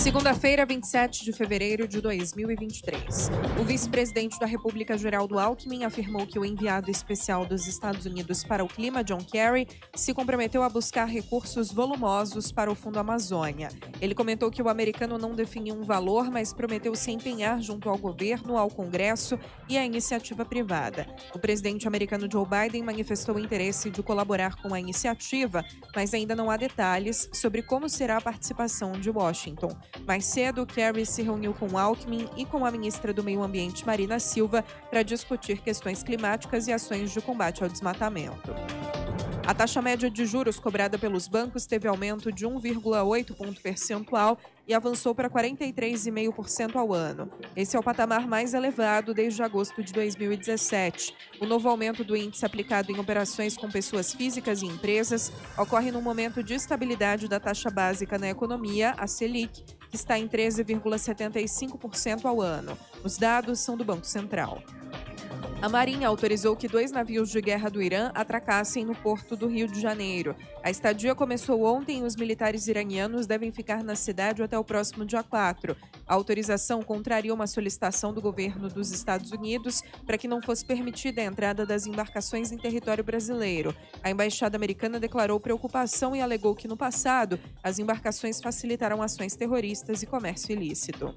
Segunda-feira, 27 de fevereiro de 2023. O vice-presidente da República, Geraldo Alckmin, afirmou que o enviado especial dos Estados Unidos para o clima, John Kerry, se comprometeu a buscar recursos volumosos para o Fundo Amazônia. Ele comentou que o americano não definiu um valor, mas prometeu se empenhar junto ao governo, ao Congresso e à iniciativa privada. O presidente americano Joe Biden manifestou o interesse de colaborar com a iniciativa, mas ainda não há detalhes sobre como será a participação de Washington. Mais cedo, Kerry se reuniu com Alckmin e com a ministra do Meio Ambiente, Marina Silva, para discutir questões climáticas e ações de combate ao desmatamento. A taxa média de juros cobrada pelos bancos teve aumento de 1,8 ponto percentual e avançou para 43,5% ao ano. Esse é o patamar mais elevado desde agosto de 2017. O novo aumento do índice aplicado em operações com pessoas físicas e empresas ocorre num momento de estabilidade da taxa básica na economia, a Selic, que está em 13,75% ao ano. Os dados são do Banco Central. A Marinha autorizou que 2 navios de guerra do Irã atracassem no porto do Rio de Janeiro. A estadia começou ontem e os militares iranianos devem ficar na cidade até o próximo dia 4. A autorização contraria uma solicitação do governo dos Estados Unidos para que não fosse permitida a entrada das embarcações em território brasileiro. A embaixada americana declarou preocupação e alegou que, no passado, as embarcações facilitaram ações terroristas e comércio ilícito.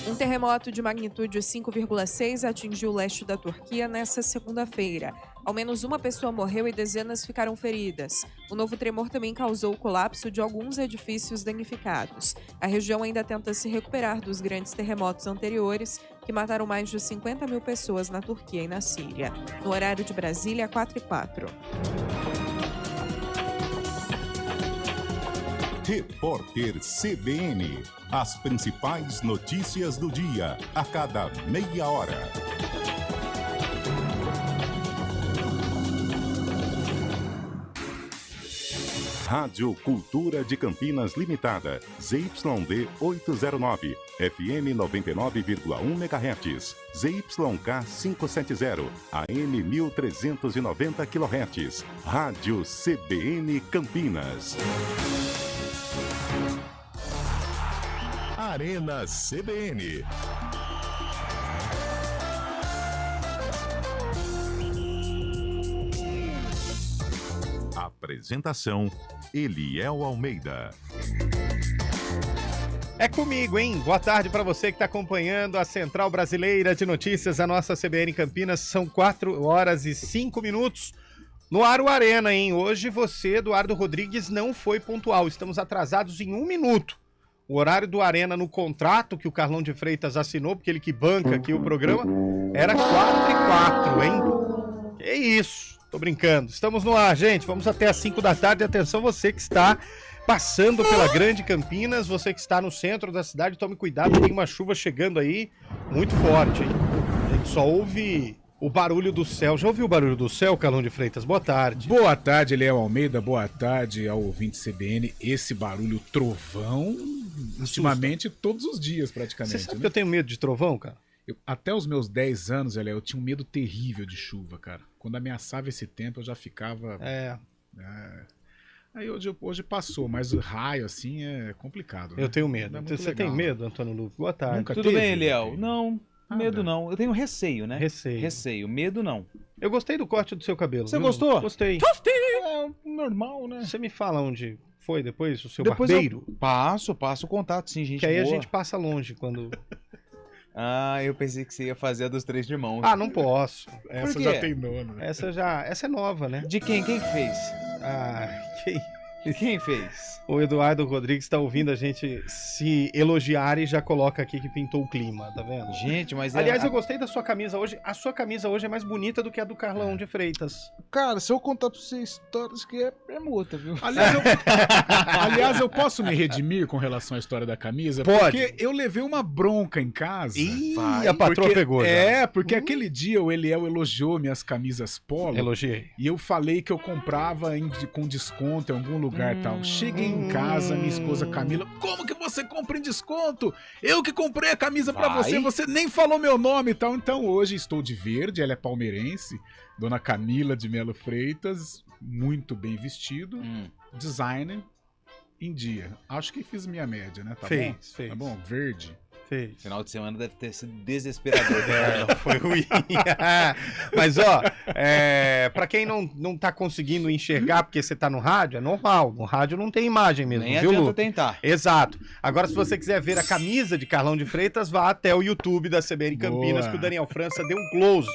Um terremoto de magnitude 5,6 atingiu o leste da Turquia nesta segunda-feira. Ao menos uma pessoa morreu e dezenas ficaram feridas. O novo tremor também causou o colapso de alguns edifícios danificados. A região ainda tenta se recuperar dos grandes terremotos anteriores, que mataram mais de 50 mil pessoas na Turquia e na Síria. No horário de Brasília, 4h04. Repórter CBN. As principais notícias do dia, a cada meia hora. Rádio Cultura de Campinas Limitada, ZYD 809, FM 99,1 MHz, ZYK 570, AM 1390 kHz, Rádio CBN Campinas. Arena CBN. Apresentação: Eliel Almeida. É comigo, hein? Boa tarde para você que está acompanhando a Central Brasileira de Notícias, a nossa CBN Campinas. São 4h05. No ar o Arena, hein? Hoje você, Eduardo Rodrigues, não foi pontual. Estamos atrasados em 1 minuto. O horário do Arena no contrato que o Carlão de Freitas assinou, porque ele que banca aqui o programa, era 4h04, hein? Que isso, tô brincando. Estamos no ar, gente. Vamos até às 5 da tarde. Atenção, você que está passando pela Grande Campinas, você que está no centro da cidade, tome cuidado, tem uma chuva chegando aí muito forte, hein? A gente só ouve o barulho do céu. Já ouviu o barulho do céu, Carlão de Freitas? Boa tarde. Boa tarde, Eliel Almeida. Boa tarde ao ouvinte CBN. Esse barulho trovão, ultimamente, todos os dias praticamente. Você sabe que eu tenho medo de trovão, cara? Até os meus 10 anos, Eliel, eu tinha um medo terrível de chuva, cara. Quando ameaçava esse tempo, eu já ficava... Aí hoje passou, mas o raio, assim, é complicado. Né? Eu tenho medo. Você tem medo, Antônio Luque? Boa tarde. Nunca Tudo teve, bem, Eliel? Não. Medo Nada. não. Eu tenho receio, né? Receio. Medo não. Eu gostei do corte do seu cabelo. Você viu? gostou? Gostei. É normal, né? Você me fala onde foi depois o seu Depois barbeiro? eu passo o contato, sim, gente. Que aí boa. a gente passa longe quando... Ah, eu pensei que você ia fazer a dos 3 irmãos. Ah, não posso. Essa quê? já tem dono. Essa é nova, né? De quem? Quem que fez? Ah, que... Quem fez? O Eduardo Rodrigues está ouvindo a gente se elogiar e já coloca aqui que pintou o clima, tá vendo? Gente, mas Aliás, eu gostei da sua camisa hoje. A sua camisa hoje é mais bonita do que a do Carlão de Freitas. Cara, se eu contar pra você histórias que é multa, viu? Aliás, eu posso me redimir com relação à história da camisa? Pode. Porque eu levei uma bronca em casa. Ih, Vai, a patroa porque, pegou já. porque aquele dia o Eliel elogiou minhas camisas polo. Elogiei. E eu falei que eu comprava com desconto em algum lugar e tal. Cheguei em casa, minha esposa Camila, como que você compra em desconto? Eu que comprei a camisa pra Vai. você nem falou meu nome e tal. Então hoje estou de verde, ela é palmeirense, Dona Camila de Melo Freitas, muito bem vestido, designer em dia. Acho que fiz minha média, né? Tá Fez, bom? fez. Tá bom? Verde. Fez. Final de semana deve ter sido desesperador. Não, foi ruim. Mas, ó, pra quem não tá conseguindo enxergar porque você tá no rádio, é normal. No rádio não tem imagem mesmo, Nem viu, adianta Lu? tentar. Exato. Agora, se você quiser ver a camisa de Carlão de Freitas, vá até o YouTube da CBN Campinas, Boa. que o Daniel França deu um close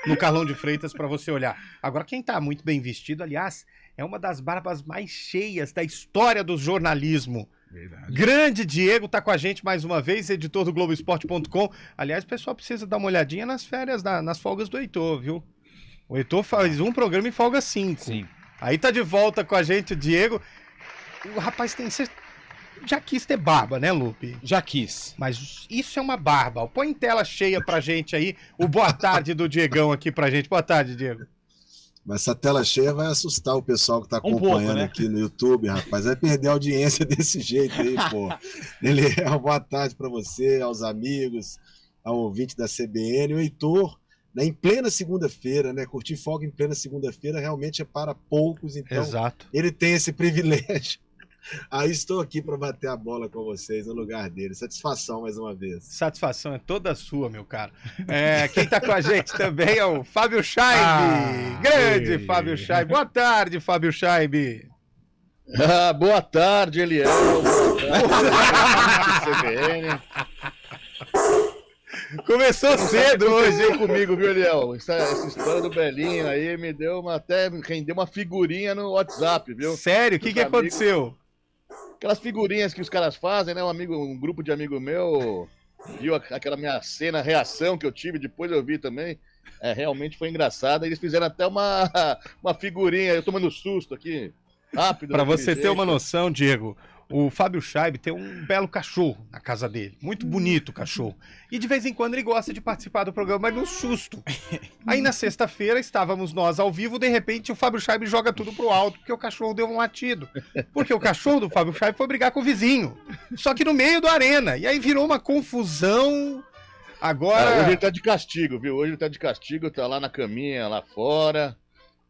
no Carlão de Freitas pra você olhar. Agora, quem tá muito bem vestido, aliás, é uma das barbas mais cheias da história do jornalismo. Verdade. Grande Diego tá com a gente mais uma vez, editor do Globoesporte.com. Aliás, o pessoal precisa dar uma olhadinha nas férias, nas folgas do Heitor, viu? O Heitor faz um programa e folga 5. Sim. Aí tá de volta com a gente o Diego. O rapaz você já quis ter barba, né, Lupe? Já quis. Mas isso é uma barba. Põe em tela cheia pra gente aí o boa tarde do Diegão aqui pra gente. Boa tarde, Diego. Mas essa tela cheia vai assustar o pessoal que tá pouco, acompanhando né? aqui no YouTube, rapaz. Vai perder a audiência desse jeito aí, pô. Boa tarde para você, aos amigos, ao ouvinte da CBN. O Heitor, né, em plena segunda-feira, né? Curtir folga em plena segunda-feira realmente é para poucos, então Exato. ele tem esse privilégio. Aí estou aqui para bater a bola com vocês no lugar dele. Satisfação mais uma vez. Satisfação é toda sua, meu caro. Quem tá com a gente também é o Fábio Scheibe. Grande ei. Fábio Scheibe. Boa tarde, Fábio Scheibe. Boa tarde, Eliel. Boa tarde, CBN. Começou cedo hoje, hein? Comigo, viu, Eliel? Essa história do Belinho aí me deu até rendeu uma figurinha no WhatsApp, viu? Sério? O que Dos amigos. aconteceu? Aquelas figurinhas que os caras fazem, né? Um grupo de amigo meu viu aquela minha reação que eu tive, depois eu vi também. Realmente foi engraçada. Eles fizeram até uma figurinha, eu tomando susto aqui, rápido. Pra daquele você ter jeito. uma noção, Diego, o Fábio Scheibe tem um belo cachorro na casa dele. Muito bonito o cachorro. E de vez em quando ele gosta de participar do programa, mas no susto. Aí na sexta-feira estávamos nós ao vivo, de repente o Fábio Scheibe joga tudo pro alto, porque o cachorro deu um latido. Porque o cachorro do Fábio Scheibe foi brigar com o vizinho. Só que no meio da arena. E aí virou uma confusão. Agora... Hoje ele tá de castigo, viu? Hoje ele tá de castigo, tá lá na caminha, lá fora.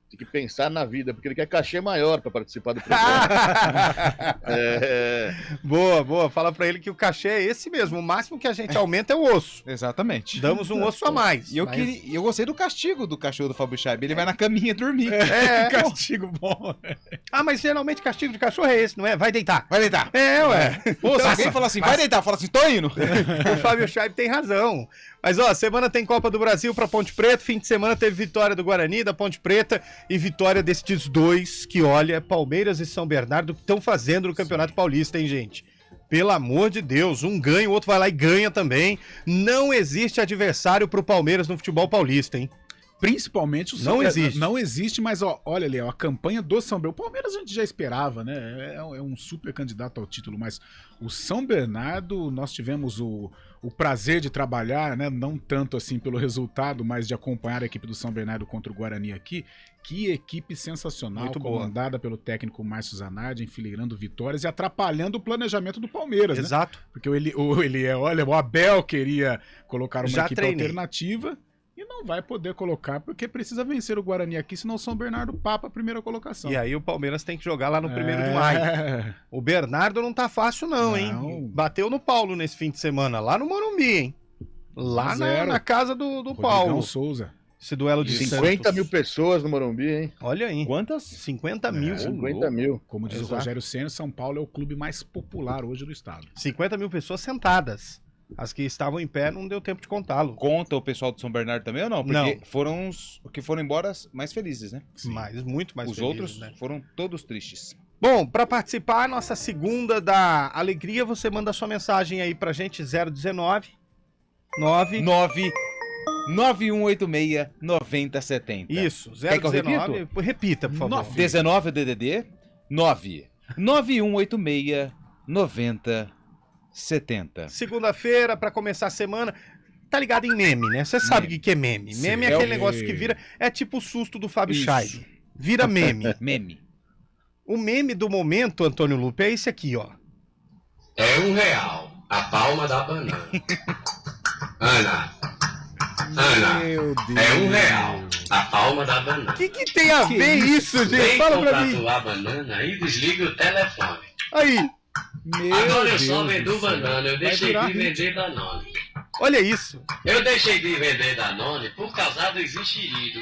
Tem que pensar na vida, porque ele quer cachê maior pra participar do programa. Boa, boa. Fala pra ele que o cachê é esse mesmo. O máximo que a gente aumenta é o osso. Exatamente. Damos um osso a mais. E eu gostei do castigo do cachorro do Fábio Scheibe. Ele vai na caminha dormir. Castigo bom. Ah, mas geralmente castigo de cachorro é esse, não é? Vai deitar. Vai deitar. Ué. Pô, se alguém fala assim, vai deitar, fala assim, tô indo. O Fábio Scheibe tem razão. Mas, ó, semana tem Copa do Brasil pra Ponte Preta. Fim de semana teve vitória do Guarani, da Ponte Preta e vitória destes dois que, olha, Palmeiras e São Bernardo estão fazendo no Campeonato Paulista, hein, gente? Pelo amor de Deus, um ganha, o outro vai lá e ganha também. Não existe adversário pro Palmeiras no futebol paulista, hein? Principalmente o Não existe. Não existe, mas ó, olha ali, ó, a campanha do São Bernardo. O Palmeiras a gente já esperava, né? É um super candidato ao título, mas o São Bernardo, nós tivemos o prazer de trabalhar, né? Não tanto assim pelo resultado, mas de acompanhar a equipe do São Bernardo contra o Guarani aqui. Que equipe sensacional, muito boa, comandada pelo técnico Márcio Zanardi, enfileirando vitórias e atrapalhando o planejamento do Palmeiras, né? Exato. Porque olha, o Abel queria colocar uma Já equipe treinei. alternativa. E não vai poder colocar, porque precisa vencer o Guarani aqui, senão o São Bernardo papa a primeira colocação. E aí o Palmeiras tem que jogar lá no 1º de maio. O Bernardo não tá fácil não, hein? Não. Bateu no Paulo nesse fim de semana, lá no Morumbi, hein? Lá 1-0. na casa do Rodrigão Paulo. Souza. Esse duelo de 50 Santos. mil pessoas no Morumbi, hein? Olha aí. Quantas? 50 mil. 50 mil. Como diz Exato. o Rogério Ceni, São Paulo é o clube mais popular hoje do estado. 50 mil pessoas sentadas. As que estavam em pé não deu tempo de contá-lo. Conta o pessoal do São Bernardo também ou não? Porque Não. foram os que foram embora mais felizes, né? Mas muito mais Os felizes, outros né? foram todos tristes. Bom, para participar, nossa segunda da alegria, você manda sua mensagem aí pra gente, 019 9... 9186 9070. Isso, Quer que eu 019... Repita, por favor. 19 é o DDD 9 9186 9070. Segunda-feira, pra começar a semana. Tá ligado em meme, né? Você sabe o que é meme. Sim, Meme é é aquele o- negócio que vira... É tipo o susto do Fábio Isso. Scheibe. Vira meme. Meme. O meme do momento, Antônio Lupe, é esse aqui, ó. É R$1 a palma da banana. Ana, Meu Deus. é R$1 a palma da banana. O que tem a ver isso, gente? Vem Fala pra mim. congratular a banana e desliga o telefone. Aí, Agora eu só vendo do céu. banana, eu deixei virar de vender Danone. olha isso. Eu deixei de vender Danone por causa do enxerido.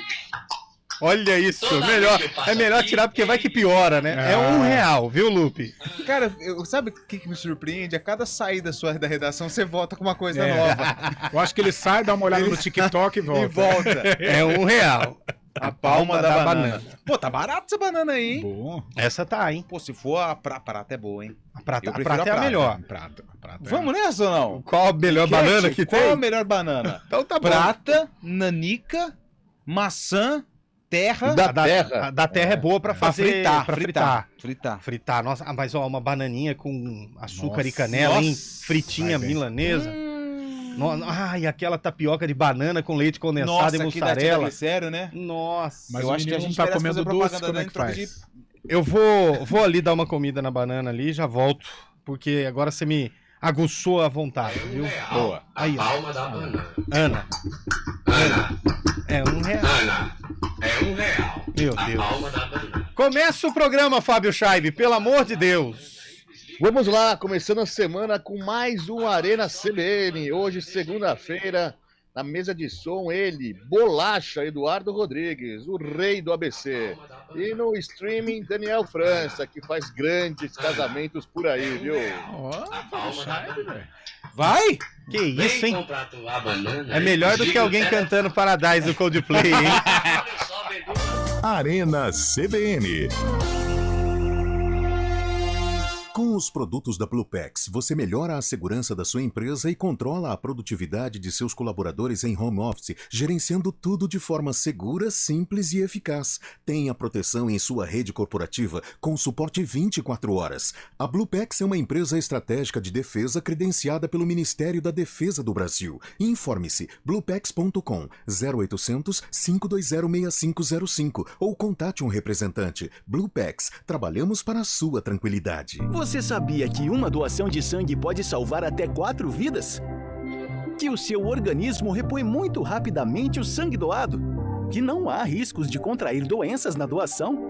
Olha isso. Toda Melhor, vez que eu passo é melhor aqui, tirar porque vai que piora, né? É R$1, viu, Lupe? Cara, sabe o que me surpreende? A cada saída sua da redação, você volta com uma coisa É. nova. Eu acho que ele sai, dá uma olhada no TikTok e volta. E volta. É R$1. A palma da banana. Pô, tá barato essa banana aí, hein? Bom. Essa tá, hein? Pô, se for a prata é boa, hein? A prata, Eu a prefiro prata é a prata. melhor. Prata. Vamos nessa ou não? Qual a melhor banana que Qual a tem? melhor banana? Então tá bom. Prata, nanica, maçã, terra. Da terra. A da terra é boa pra Pra fazer. fritar. Fritar. Nossa, mas ó, uma bananinha com açúcar Nossa. e canela, hein? Nossa. Fritinha Vai bem. milanesa. Ai, aquela tapioca de banana com leite condensado Nossa, e que dá mussarela. sério, né? Nossa. Mas Eu o acho que a menino gente não tá merece comendo fazer doce, propaganda como é dela que em troca faz? Eu vou ali dar uma comida na banana ali, já volto, porque agora você me aguçou a vontade, viu? Boa. A Aí, ó. palma da banana. Ana, Ana, é R$1. Ana, é R$1. Meu A Deus. palma da banana. Começa o programa, Fábio Scheibe, pelo amor de Deus. Vamos lá, começando a semana com mais um Arena CBN. Hoje, segunda-feira, na mesa de som, ele, Bolacha Eduardo Rodrigues, o rei do ABC. E no streaming, Daniel França, que faz grandes casamentos por aí, viu? Ó, Palma da banana. Vai? Que isso, Vem hein? comprar tua banana. É melhor do que alguém cantando Paradise do Coldplay, hein? Olha só, vendo Arena CBN. Com os produtos da Bluepex, você melhora a segurança da sua empresa e controla a produtividade de seus colaboradores em home office, gerenciando tudo de forma segura, simples e eficaz. Tenha proteção em sua rede corporativa com suporte 24 horas. A Bluepex é uma empresa estratégica de defesa credenciada pelo Ministério da Defesa do Brasil. Informe-se bluepex.com 0800 520 6505 ou contate um representante. Bluepex, trabalhamos para a sua tranquilidade. Você sabia que uma doação de sangue pode salvar até 4 vidas? Que o seu organismo repõe muito rapidamente o sangue doado? Que não há riscos de contrair doenças na doação?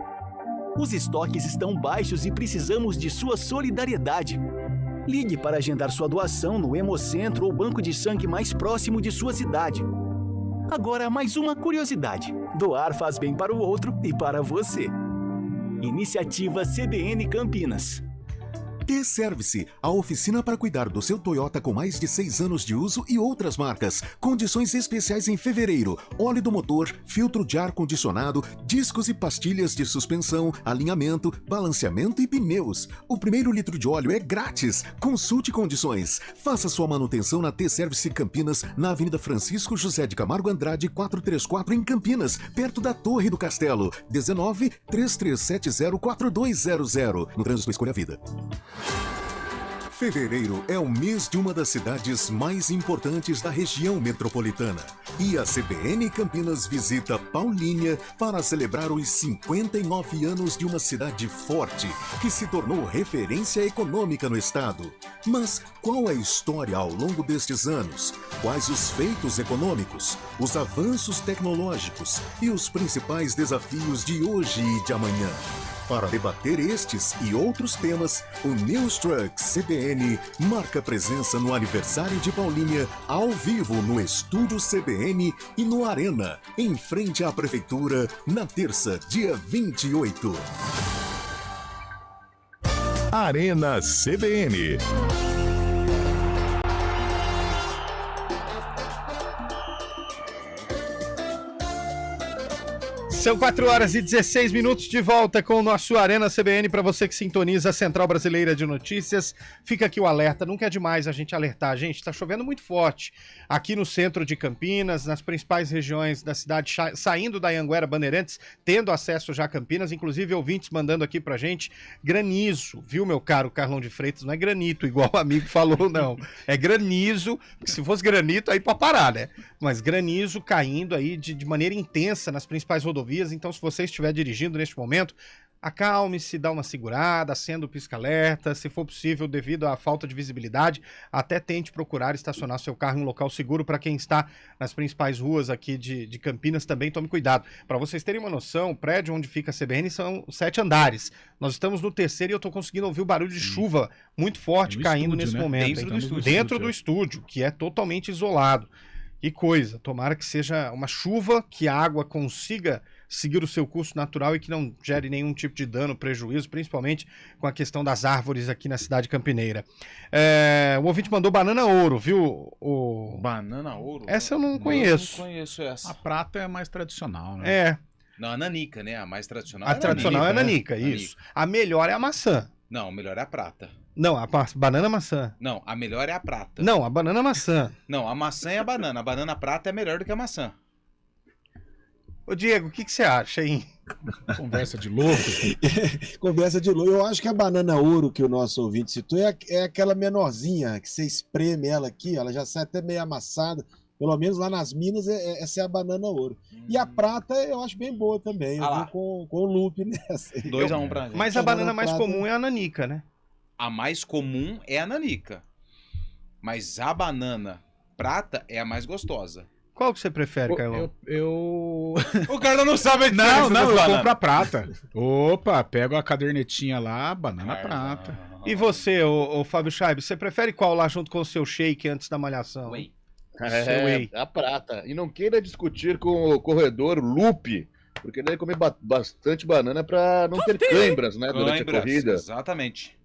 Os estoques estão baixos e precisamos de sua solidariedade. Ligue para agendar sua doação no Hemocentro ou banco de sangue mais próximo de sua cidade. Agora, mais uma curiosidade. Doar faz bem para o outro e para você. Iniciativa CBN Campinas. T-Service, a oficina para cuidar do seu Toyota com mais de 6 anos de uso e outras marcas. Condições especiais em fevereiro. Óleo do motor, filtro de ar-condicionado, discos e pastilhas de suspensão, alinhamento, balanceamento e pneus. O primeiro litro de óleo é grátis. Consulte condições. Faça sua manutenção na T-Service Campinas, na Avenida Francisco José de Camargo Andrade, 434 em Campinas, perto da Torre do Castelo. 19 3370 4200. No trânsito, escolha a vida. Fevereiro é o mês de uma das cidades mais importantes da região metropolitana. E a CBN Campinas visita Paulínia para celebrar os 59 anos de uma cidade forte, que se tornou referência econômica no estado. Mas qual a história ao longo destes anos? Quais os feitos econômicos, os avanços tecnológicos e os principais desafios de hoje e de amanhã? Para debater estes e outros temas, o News Trucks CBN marca presença no aniversário de Paulínia, ao vivo no Estúdio CBN e no Arena, em frente à Prefeitura, na terça, dia 28. Arena CBN. São 4 horas e 16 minutos de volta com o nosso Arena CBN. Para você que sintoniza a Central Brasileira de Notícias, fica aqui o alerta. Nunca é demais a gente alertar. Gente, está chovendo muito forte aqui no centro de Campinas, nas principais regiões da cidade, saindo da Anhanguera Bandeirantes, tendo acesso já a Campinas, inclusive ouvintes mandando aqui pra gente granizo, viu, meu caro Carlão de Freitas? Não é granito, igual o amigo falou, não. É granizo, porque se fosse granito, aí pra parar, né? Mas granizo caindo aí de maneira intensa nas principais rodovias. Então, se você estiver dirigindo neste momento, acalme-se, dá uma segurada, acenda o pisca-alerta, se for possível, devido à falta de visibilidade, até tente procurar estacionar seu carro em um local seguro. Para quem está nas principais ruas aqui de Campinas, também tome cuidado. Para vocês terem uma noção, o prédio onde fica a CBN são 7 andares. Nós estamos no terceiro e eu estou conseguindo ouvir o barulho de chuva muito forte caindo nesse momento. Dentro do estúdio, que é totalmente isolado. Que coisa, tomara que seja uma chuva, que a água consiga seguir o seu curso natural e que não gere nenhum tipo de dano, prejuízo, principalmente com a questão das árvores aqui na cidade campineira. O ouvinte mandou banana ouro, viu? Banana ouro? Essa eu não conheço. Eu não conheço essa. A prata é a mais tradicional, né? É. Não, a nanica, né? A mais tradicional. A tradicional é a nanica, isso. A melhor é a maçã. Não, a melhor é a prata. Não, a banana maçã. Não, a melhor é a prata. Não, a banana maçã. Não, a maçã é a banana. A banana prata é melhor do que a maçã. Ô Diego, o que você acha, hein? Conversa de louco. Conversa de louco. Eu acho que a banana ouro que o nosso ouvinte citou é aquela menorzinha, que você espreme ela aqui, ela já sai até meio amassada. Pelo menos lá nas Minas, essa é a banana ouro. E a prata eu acho bem boa também. Eu vou com o loop nessa. 2-1 pra gente. Mas a banana mais comum é a nanica, né? A mais comum é a nanica. Mas a banana prata é a mais gostosa. Qual que você prefere, Carlão? O Carlão não sabe a diferença. Não, eu compro a prata. Opa, pego a cadernetinha lá, banana prata. E você, o Fábio Scheib, você prefere qual lá junto com o seu shake antes da malhação? Whey. A prata. E não queira discutir com o corredor Lupe, porque ele deve comer bastante banana para não ter cãibras, né, durante a corrida. Exatamente.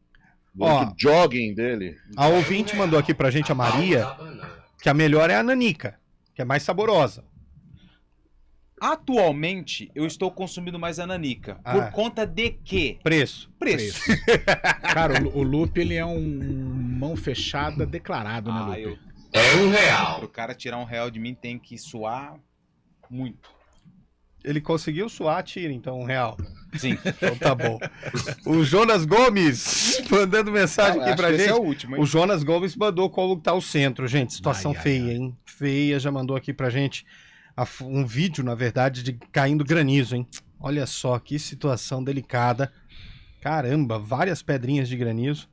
Durante o jogging dele. A ouvinte mandou aqui pra gente, a Maria, que a melhor é a nanica, que é mais saborosa. Atualmente, eu estou consumindo mais a nanica. Por conta de quê? Preço. Cara, o Lupe, ele é um mão fechada declarado, né, Lupe? É R$1. Para o cara tirar R$1 de mim, tem que suar muito. Ele conseguiu suar, tira, então, R$1. Sim. Então tá bom. O Jonas Gomes mandando mensagem aqui pra gente. Esse é o último, hein? O Jonas Gomes mandou como tá o centro, gente. Situação feia, hein? Feia, já mandou aqui pra gente um vídeo, na verdade, de caindo granizo, hein? Olha só que situação delicada. Caramba, várias pedrinhas de granizo.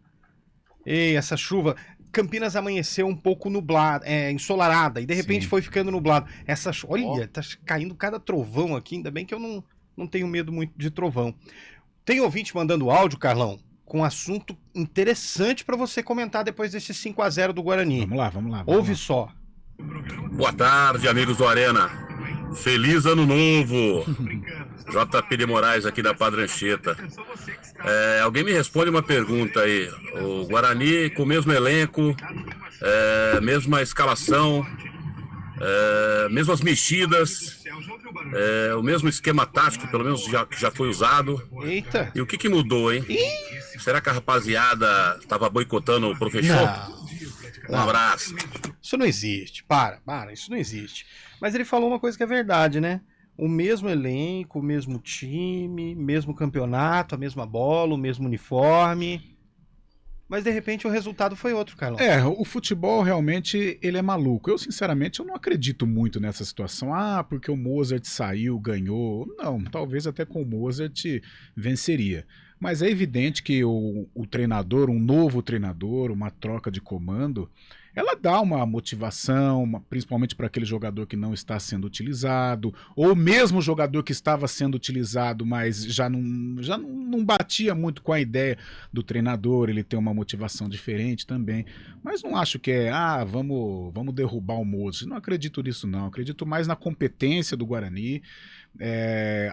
Ei, essa chuva... Campinas amanheceu um pouco nublada, ensolarada, e de repente foi ficando nublado. Olha, tá caindo cada trovão aqui, ainda bem que eu não tenho medo muito de trovão. Tem ouvinte mandando áudio, Carlão, com um assunto interessante para você comentar depois desse 5-0 do Guarani. Vamos lá. Ouve só. Boa tarde, amigos do Arena. Feliz ano novo. JP de Moraes aqui da Padrancheta. Alguém me responde uma pergunta aí. O Guarani com o mesmo elenco, mesma escalação, mesmas mexidas, o mesmo esquema tático, pelo menos já foi usado. Eita! E o que mudou, hein? Será que a rapaziada estava boicotando o professor? Um abraço. Isso não existe. Para, isso não existe. Mas ele falou uma coisa que é verdade, né? O mesmo elenco, o mesmo time, mesmo campeonato, a mesma bola, o mesmo uniforme. Mas de repente o resultado foi outro, Carlão. O futebol realmente ele é maluco. Eu sinceramente eu não acredito muito nessa situação. Porque o Mozart saiu, ganhou. Não, talvez até com o Mozart venceria. Mas é evidente que o treinador, um novo treinador, uma troca de comando, ela dá uma motivação, principalmente para aquele jogador que não está sendo utilizado, ou mesmo o jogador que estava sendo utilizado, mas já não batia muito com a ideia do treinador, ele tem uma motivação diferente também. Mas não acho que vamos derrubar o Mozart. Não acredito nisso, não. Acredito mais na competência do Guarani.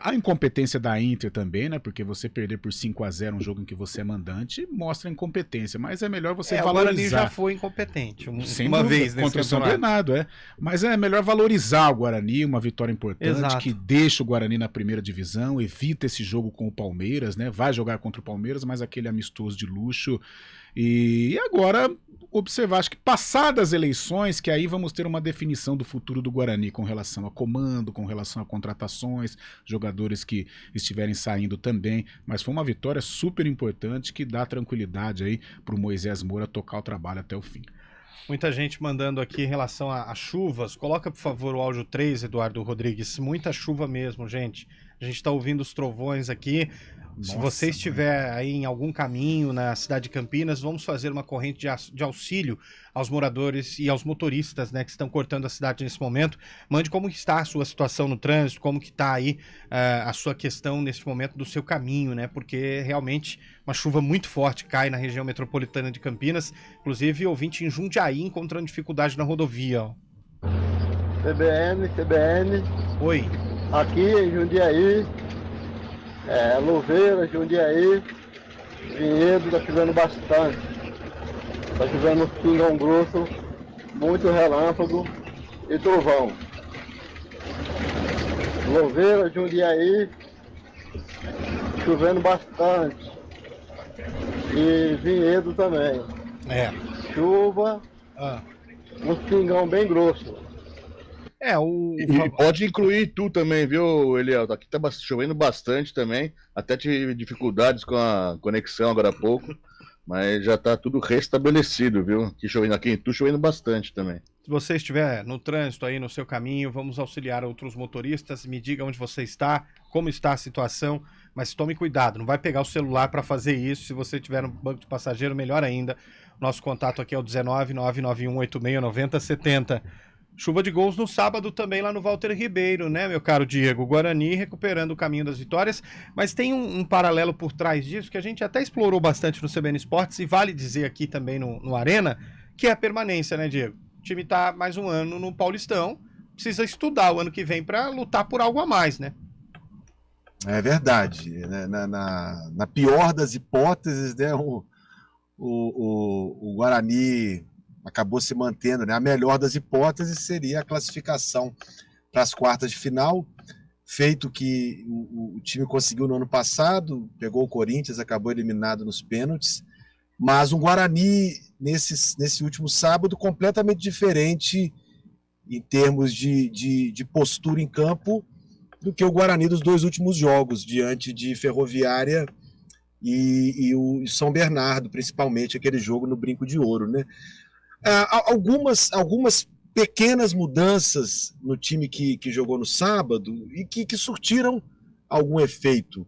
A incompetência da Inter também, né? Porque você perder por 5-0 um jogo em que você é mandante mostra incompetência, mas é melhor você valorizar. O Guarani já foi incompetente uma vez contra o São Bernardo, mas é melhor valorizar o Guarani, uma vitória importante. Que deixa o Guarani na primeira divisão, evita esse jogo com o Palmeiras, né? Vai jogar contra o Palmeiras, mas aquele amistoso de luxo. E agora observar, acho que passadas as eleições, que aí vamos ter uma definição do futuro do Guarani com relação a comando, com relação a contratações, jogadores que estiverem saindo também, mas foi uma vitória super importante que dá tranquilidade aí para o Moisés Moura tocar o trabalho até o fim. Muita gente mandando aqui em relação a chuvas. Coloca, por favor, o áudio 3, Eduardo Rodrigues. Muita chuva mesmo, gente. A gente está ouvindo os trovões aqui. Se você estiver aí em algum caminho na cidade de Campinas, vamos fazer uma corrente de auxílio aos moradores e aos motoristas, né, que estão cortando a cidade nesse momento. Mande como está a sua situação no trânsito, como que está aí a sua questão nesse momento do seu caminho, né, porque realmente uma chuva muito forte cai na região metropolitana de Campinas. Inclusive, ouvinte em Jundiaí encontrando dificuldade na rodovia. Ó. CBN. Oi. Aqui em Jundiaí, Louveira, Jundiaí, Vinhedo, tá chovendo bastante. Tá chovendo pingão grosso, muito relâmpago e trovão. Louveira, Jundiaí, chovendo bastante. E Vinhedo também. Chuva, uns pingão bem grosso. E pode incluir tu também, viu, Eliel? Aqui tá chovendo bastante também. Até tive dificuldades com a conexão agora há pouco. Mas já tá tudo restabelecido, viu? Aqui em Tu chovendo bastante também. Se você estiver no trânsito aí, no seu caminho, vamos auxiliar outros motoristas. Me diga onde você está, como está a situação. Mas tome cuidado, não vai pegar o celular para fazer isso. Se você estiver no banco de passageiro, melhor ainda. Nosso contato aqui é o 19991869070. Chuva de gols no sábado também lá no Walter Ribeiro, né, meu caro Diego? Guarani recuperando o caminho das vitórias, mas tem um paralelo por trás disso que a gente até explorou bastante no CBN Esportes e vale dizer aqui também no Arena, que é a permanência, né, Diego? O time tá mais um ano no Paulistão, precisa estudar o ano que vem para lutar por algo a mais, né? É verdade. Na pior das hipóteses, né, o Guarani acabou se mantendo, né? A melhor das hipóteses seria a classificação para as quartas de final, feito que o time conseguiu no ano passado, pegou o Corinthians, acabou eliminado nos pênaltis, mas um Guarani nesse último sábado completamente diferente em termos de postura em campo do que o Guarani dos dois últimos jogos, diante de Ferroviária e o São Bernardo, principalmente aquele jogo no Brinco de Ouro, né? Algumas pequenas mudanças no time que jogou no sábado e que surtiram algum efeito.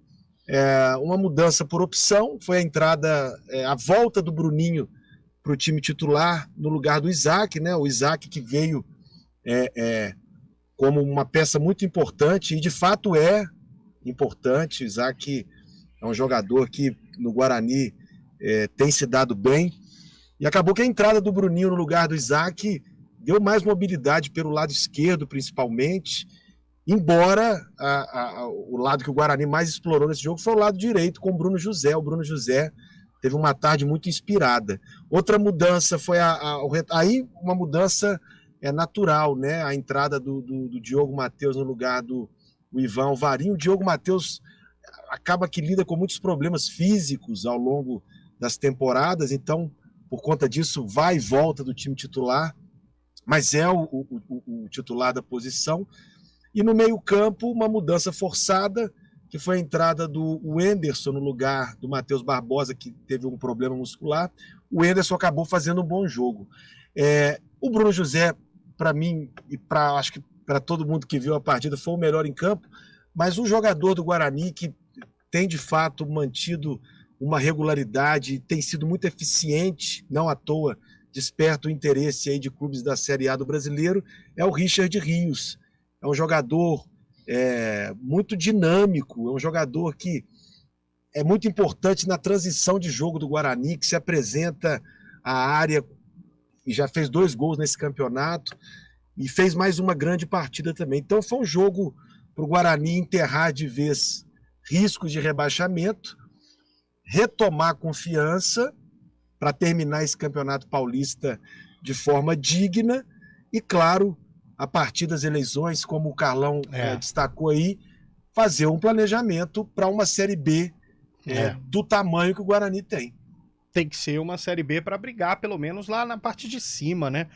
Uma mudança por opção foi a entrada, a volta do Bruninho para o time titular no lugar do Isaac, né? O Isaac que veio como uma peça muito importante e de fato é importante. O Isaac é um jogador que no Guarani tem se dado bem. E acabou que a entrada do Bruninho no lugar do Isaac deu mais mobilidade pelo lado esquerdo, principalmente, embora o lado que o Guarani mais explorou nesse jogo foi o lado direito, com o Bruno José. O Bruno José teve uma tarde muito inspirada. Outra mudança foi aí uma mudança natural, né? A entrada do Diogo Matheus no lugar do Ivan Alvarinho. O Diogo Matheus acaba que lida com muitos problemas físicos ao longo das temporadas, então por conta disso, vai e volta do time titular, mas é o titular da posição. E no meio-campo, uma mudança forçada, que foi a entrada do Wenderson no lugar do Matheus Barbosa, que teve um problema muscular. O Wenderson acabou fazendo um bom jogo. O Bruno José, para mim, e acho que para todo mundo que viu a partida, foi o melhor em campo, mas um jogador do Guarani que tem, de fato, mantido uma regularidade, tem sido muito eficiente, não à toa desperta o interesse aí de clubes da Série A do brasileiro, é o Richard Rios. É um jogador muito dinâmico, é um jogador que é muito importante na transição de jogo do Guarani, que se apresenta à área e já fez 2 gols nesse campeonato e fez mais uma grande partida também. Então foi um jogo para o Guarani enterrar de vez riscos de rebaixamento, retomar confiança para terminar esse campeonato paulista de forma digna e, claro, a partir das eleições, como o Carlão destacou aí, fazer um planejamento para uma Série B do tamanho que o Guarani tem. Tem que ser uma Série B para brigar, pelo menos lá na parte de cima, né?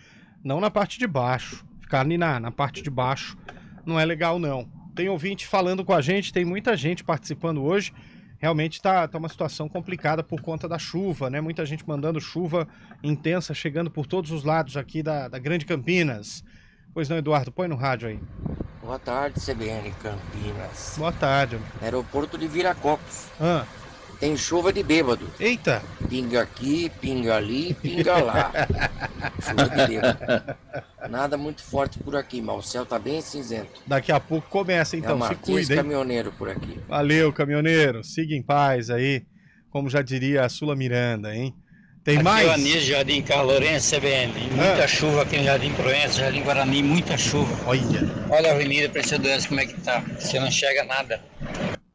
Não na parte de baixo. Ficar ali na parte de baixo não é legal, não. Tem ouvinte falando com a gente, tem muita gente participando hoje. realmente tá uma situação complicada por conta da chuva, né? Muita gente mandando chuva intensa, chegando por todos os lados aqui da Grande Campinas. Pois não, Eduardo, põe no rádio aí. Boa tarde, CBN Campinas. Boa tarde. Aeroporto de Viracopos. Ah. Tem chuva de bêbado. Eita! Pinga aqui, pinga ali, pinga lá. Chuva de bêbado. Nada muito forte por aqui, mas o céu tá bem cinzento. Daqui a pouco começa, então. É o Se Martins cuida, hein? Caminhoneiro por aqui. Valeu, caminhoneiro. Siga em paz aí, como já diria a Sula Miranda, hein? Tem aqui mais? É o Anísio, Jardim Carlourense, CBN. Muita chuva aqui no Jardim Proença, Jardim Guarani, muita chuva. Olha a avenida Precedência, como é que tá. Você não enxerga nada.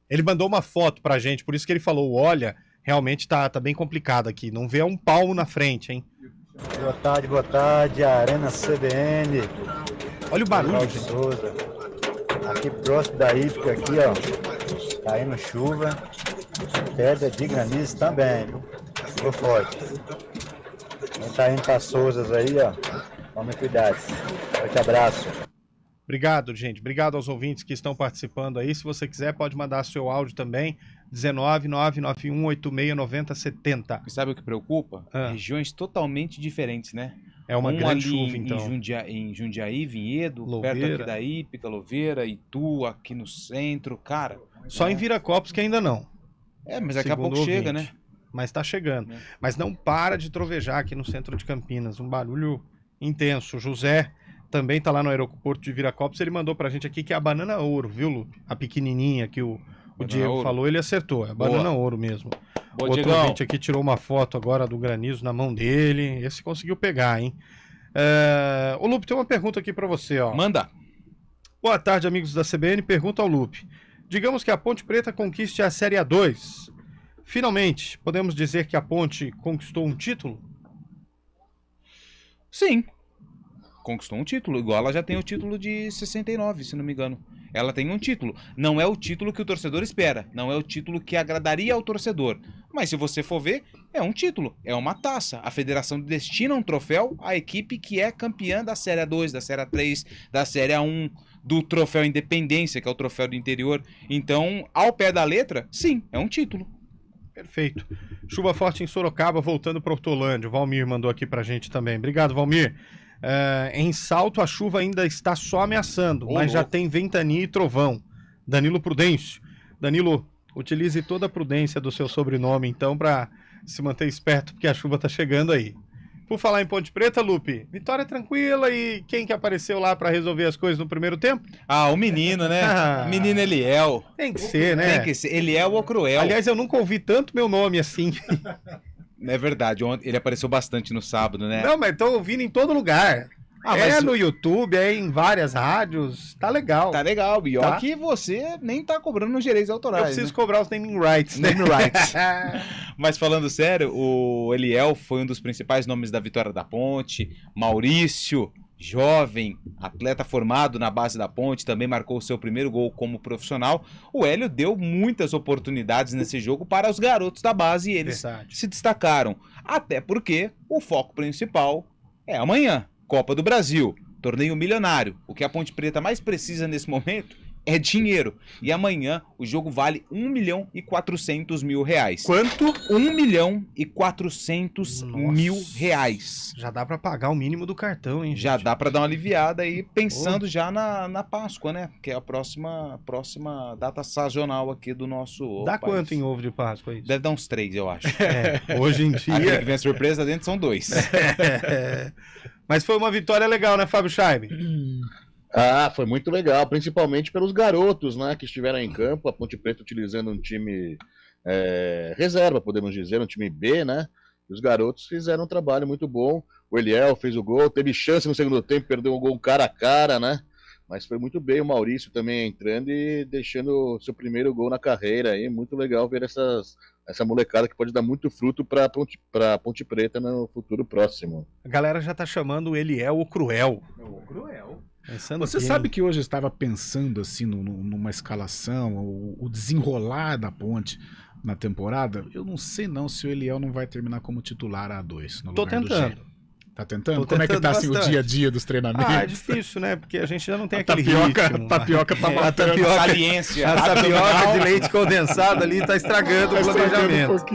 Ele mandou uma foto pra gente, por isso que ele falou, olha, realmente tá bem complicado aqui. Não vê um palmo na frente, hein? Boa tarde, Arena CBN. Olha o barulho, gente. Souza. Aqui próximo da Ípica, aqui, ó, caindo chuva, pedra de granizo também, viu? Chuva forte. Quem tá indo pra Souzas aí, ó, tome cuidado. Forte abraço. Obrigado, gente. Obrigado aos ouvintes que estão participando aí. Se você quiser, pode mandar seu áudio também. 19991869070. E sabe o que preocupa? Regiões totalmente diferentes, né? É uma grande ali chuva, então. Em Jundiaí, Vinhedo, Louveira. perto aqui da Ípica, Louveira, Itu, aqui no centro, cara. Só em Viracopos que ainda não. Mas daqui a pouco chega, né? Mas tá chegando. Mas não para de trovejar aqui no centro de Campinas. Um barulho intenso. José também tá lá no aeroporto de Viracopos. Ele mandou pra gente aqui que é a banana ouro, viu, Lupe? A pequenininha que o Diego ouro. falou, ele acertou. É a banana ouro mesmo. Boa, Outro Diegão. ouvinte aqui tirou uma foto agora do granizo na mão dele. Esse conseguiu pegar, hein? Ô, Lupe, tem uma pergunta aqui pra você, ó. Manda. Boa tarde, amigos da CBN. Pergunta ao Lupe. Digamos que a Ponte Preta conquiste a Série A2. Finalmente, podemos dizer que a Ponte conquistou um título? Sim. Conquistou um título, igual ela já tem o título de 69, se não me engano. Ela tem um título. Não é o título que o torcedor espera. Não é o título que agradaria ao torcedor. Mas se você for ver, é um título. É uma taça. A federação destina um troféu à equipe que é campeã da Série A2, da Série A3, da Série A1, do troféu Independência, que é o troféu do interior. Então, ao pé da letra, sim, é um título. Perfeito. Chuva forte em Sorocaba, voltando para Hortolândia. O Valmir mandou aqui pra gente também. Obrigado, Valmir. Em Salto, a chuva ainda está só ameaçando, mas já tem ventania e trovão. Danilo Prudêncio. Danilo, utilize toda a prudência do seu sobrenome, então, para se manter esperto, porque a chuva tá chegando aí. Por falar em Ponte Preta, Lupe, vitória tranquila, e quem que apareceu lá para resolver as coisas no primeiro tempo? O menino, né? Menino Eliel. Tem que ser, né? Tem que ser. Eliel ou Cruel. Aliás, eu nunca ouvi tanto meu nome assim. É verdade, ele apareceu bastante no sábado, né? Não, mas tô ouvindo em todo lugar. Mas no YouTube, em várias rádios, tá legal. Tá legal, e ó que você nem tá cobrando nos direitos autorais. Eu preciso cobrar os naming rights, né? Naming rights. Mas falando sério, o Eliel foi um dos principais nomes da vitória da Ponte. Maurício, jovem, atleta formado na base da Ponte, também marcou o seu primeiro gol como profissional. O Hélio deu muitas oportunidades nesse jogo para os garotos da base e eles se destacaram. Até porque o foco principal é amanhã. Copa do Brasil, torneio milionário. O que a Ponte Preta mais precisa nesse momento é dinheiro. E amanhã o jogo vale R$1.400.000. Quanto? R$1.400.000. Já dá pra pagar o mínimo do cartão, hein? Já dá pra dar uma aliviada aí, pensando já na Páscoa, né? Que é a próxima data sazonal aqui do nosso Dá país. quanto em ovo de Páscoa isso? Deve dar uns 3, eu acho. Hoje em dia... Aquele que vem a surpresa dentro são 2. Mas foi uma vitória legal, né, Fábio Scheibe? Foi muito legal, principalmente pelos garotos, né, que estiveram em campo. A Ponte Preta utilizando um time reserva, podemos dizer, um time B, né? E os garotos fizeram um trabalho muito bom. O Eliel fez o gol, teve chance no segundo tempo, perdeu um gol cara a cara, né? Mas foi muito bem. O Maurício também entrando e deixando seu primeiro gol na carreira aí. Muito legal ver essa molecada que pode dar muito fruto para Ponte Preta no futuro próximo. A galera já tá chamando o Eliel o Cruel. O Cruel. Pensando Você sabe que hoje eu estava pensando assim numa escalação, o desenrolar da Ponte na temporada. Eu não sei não se o Eliel não vai terminar como titular A2 no Tô lugar do tentando. Gênio. Tá tentando? Tô Como é que tá assim, o bastante. dia a dia dos treinamentos? É difícil, né? Porque a gente já não tem A aquele tapioca tá a matando. tapioca, Saliência. a tapioca de leite condensado ali tá estragando o planejamento.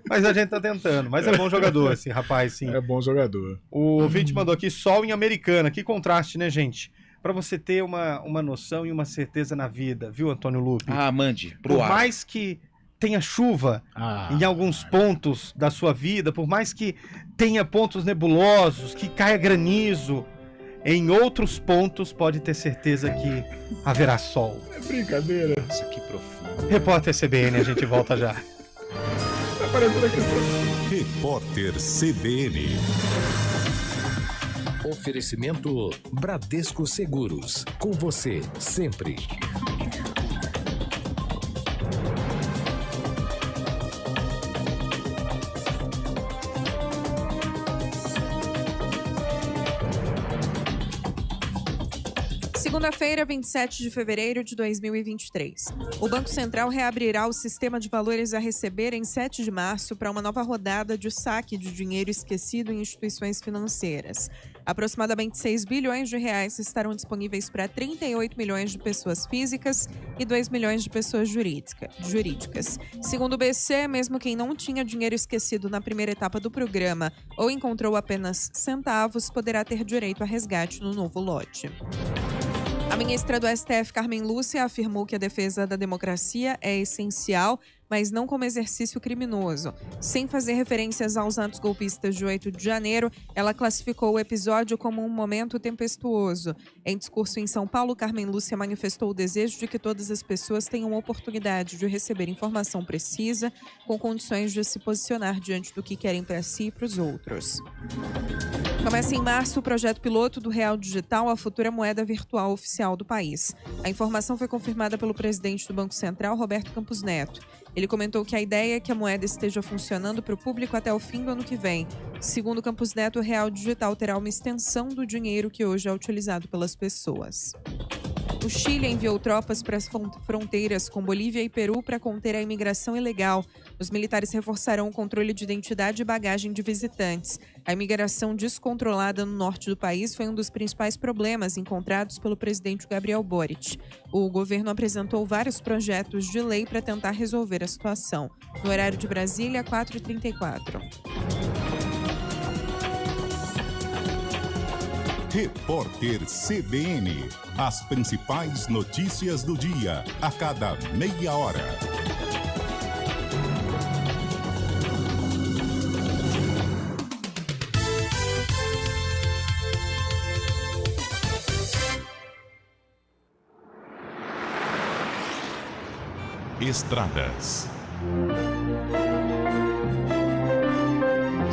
Mas a gente tá tentando. Mas é bom jogador esse rapaz, sim. É bom jogador. O ouvinte mandou aqui sol em Americana. Que contraste, né, gente? Pra você ter uma noção e uma certeza na vida, viu, Antônio Lupe? Mande. Por mais que tenha chuva em alguns pontos da sua vida, por mais que tenha pontos nebulosos, que caia granizo, em outros pontos pode ter certeza que haverá sol. É brincadeira. Nossa, que profundo. Repórter CBN, a gente volta já. Tá aparecendo aqui. Repórter CBN. Oferecimento Bradesco Seguros. Com você, sempre. Segunda-feira, 27 de fevereiro de 2023. O Banco Central reabrirá o sistema de valores a receber em 7 de março para uma nova rodada de saque de dinheiro esquecido em instituições financeiras. Aproximadamente 6 bilhões de reais estarão disponíveis para 38 milhões de pessoas físicas e 2 milhões de pessoas jurídicas. Segundo o BC, mesmo quem não tinha dinheiro esquecido na primeira etapa do programa ou encontrou apenas centavos, poderá ter direito a resgate no novo lote. A ministra do STF, Carmen Lúcia, afirmou que a defesa da democracia é essencial, mas não como exercício criminoso. Sem fazer referências aos atos golpistas de 8 de janeiro, ela classificou o episódio como um momento tempestuoso. Em discurso em São Paulo, Carmen Lúcia manifestou o desejo de que todas as pessoas tenham oportunidade de receber informação precisa, com condições de se posicionar diante do que querem para si e para os outros. Começa em março o projeto piloto do Real Digital, a futura moeda virtual oficial do país. A informação foi confirmada pelo presidente do Banco Central, Roberto Campos Neto. Ele comentou que a ideia é que a moeda esteja funcionando para o público até o fim do ano que vem. Segundo Campos Neto, o Real Digital terá uma extensão do dinheiro que hoje é utilizado pelas pessoas. O Chile enviou tropas para as fronteiras com Bolívia e Peru para conter a imigração ilegal. Os militares reforçarão o controle de identidade e bagagem de visitantes. A imigração descontrolada no norte do país foi um dos principais problemas encontrados pelo presidente Gabriel Boric. O governo apresentou vários projetos de lei para tentar resolver a situação. No horário de Brasília, 4h34. Repórter CBN. As principais notícias do dia, a cada meia hora. Estradas.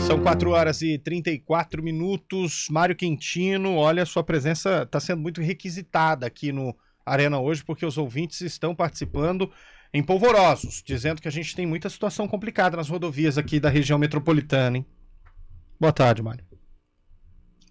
São 4h34. Mário Quintino, olha, sua presença está sendo muito requisitada aqui no Arena hoje, porque os ouvintes estão participando em polvorosos, dizendo que a gente tem muita situação complicada nas rodovias aqui da região metropolitana, hein? Boa tarde, Mário.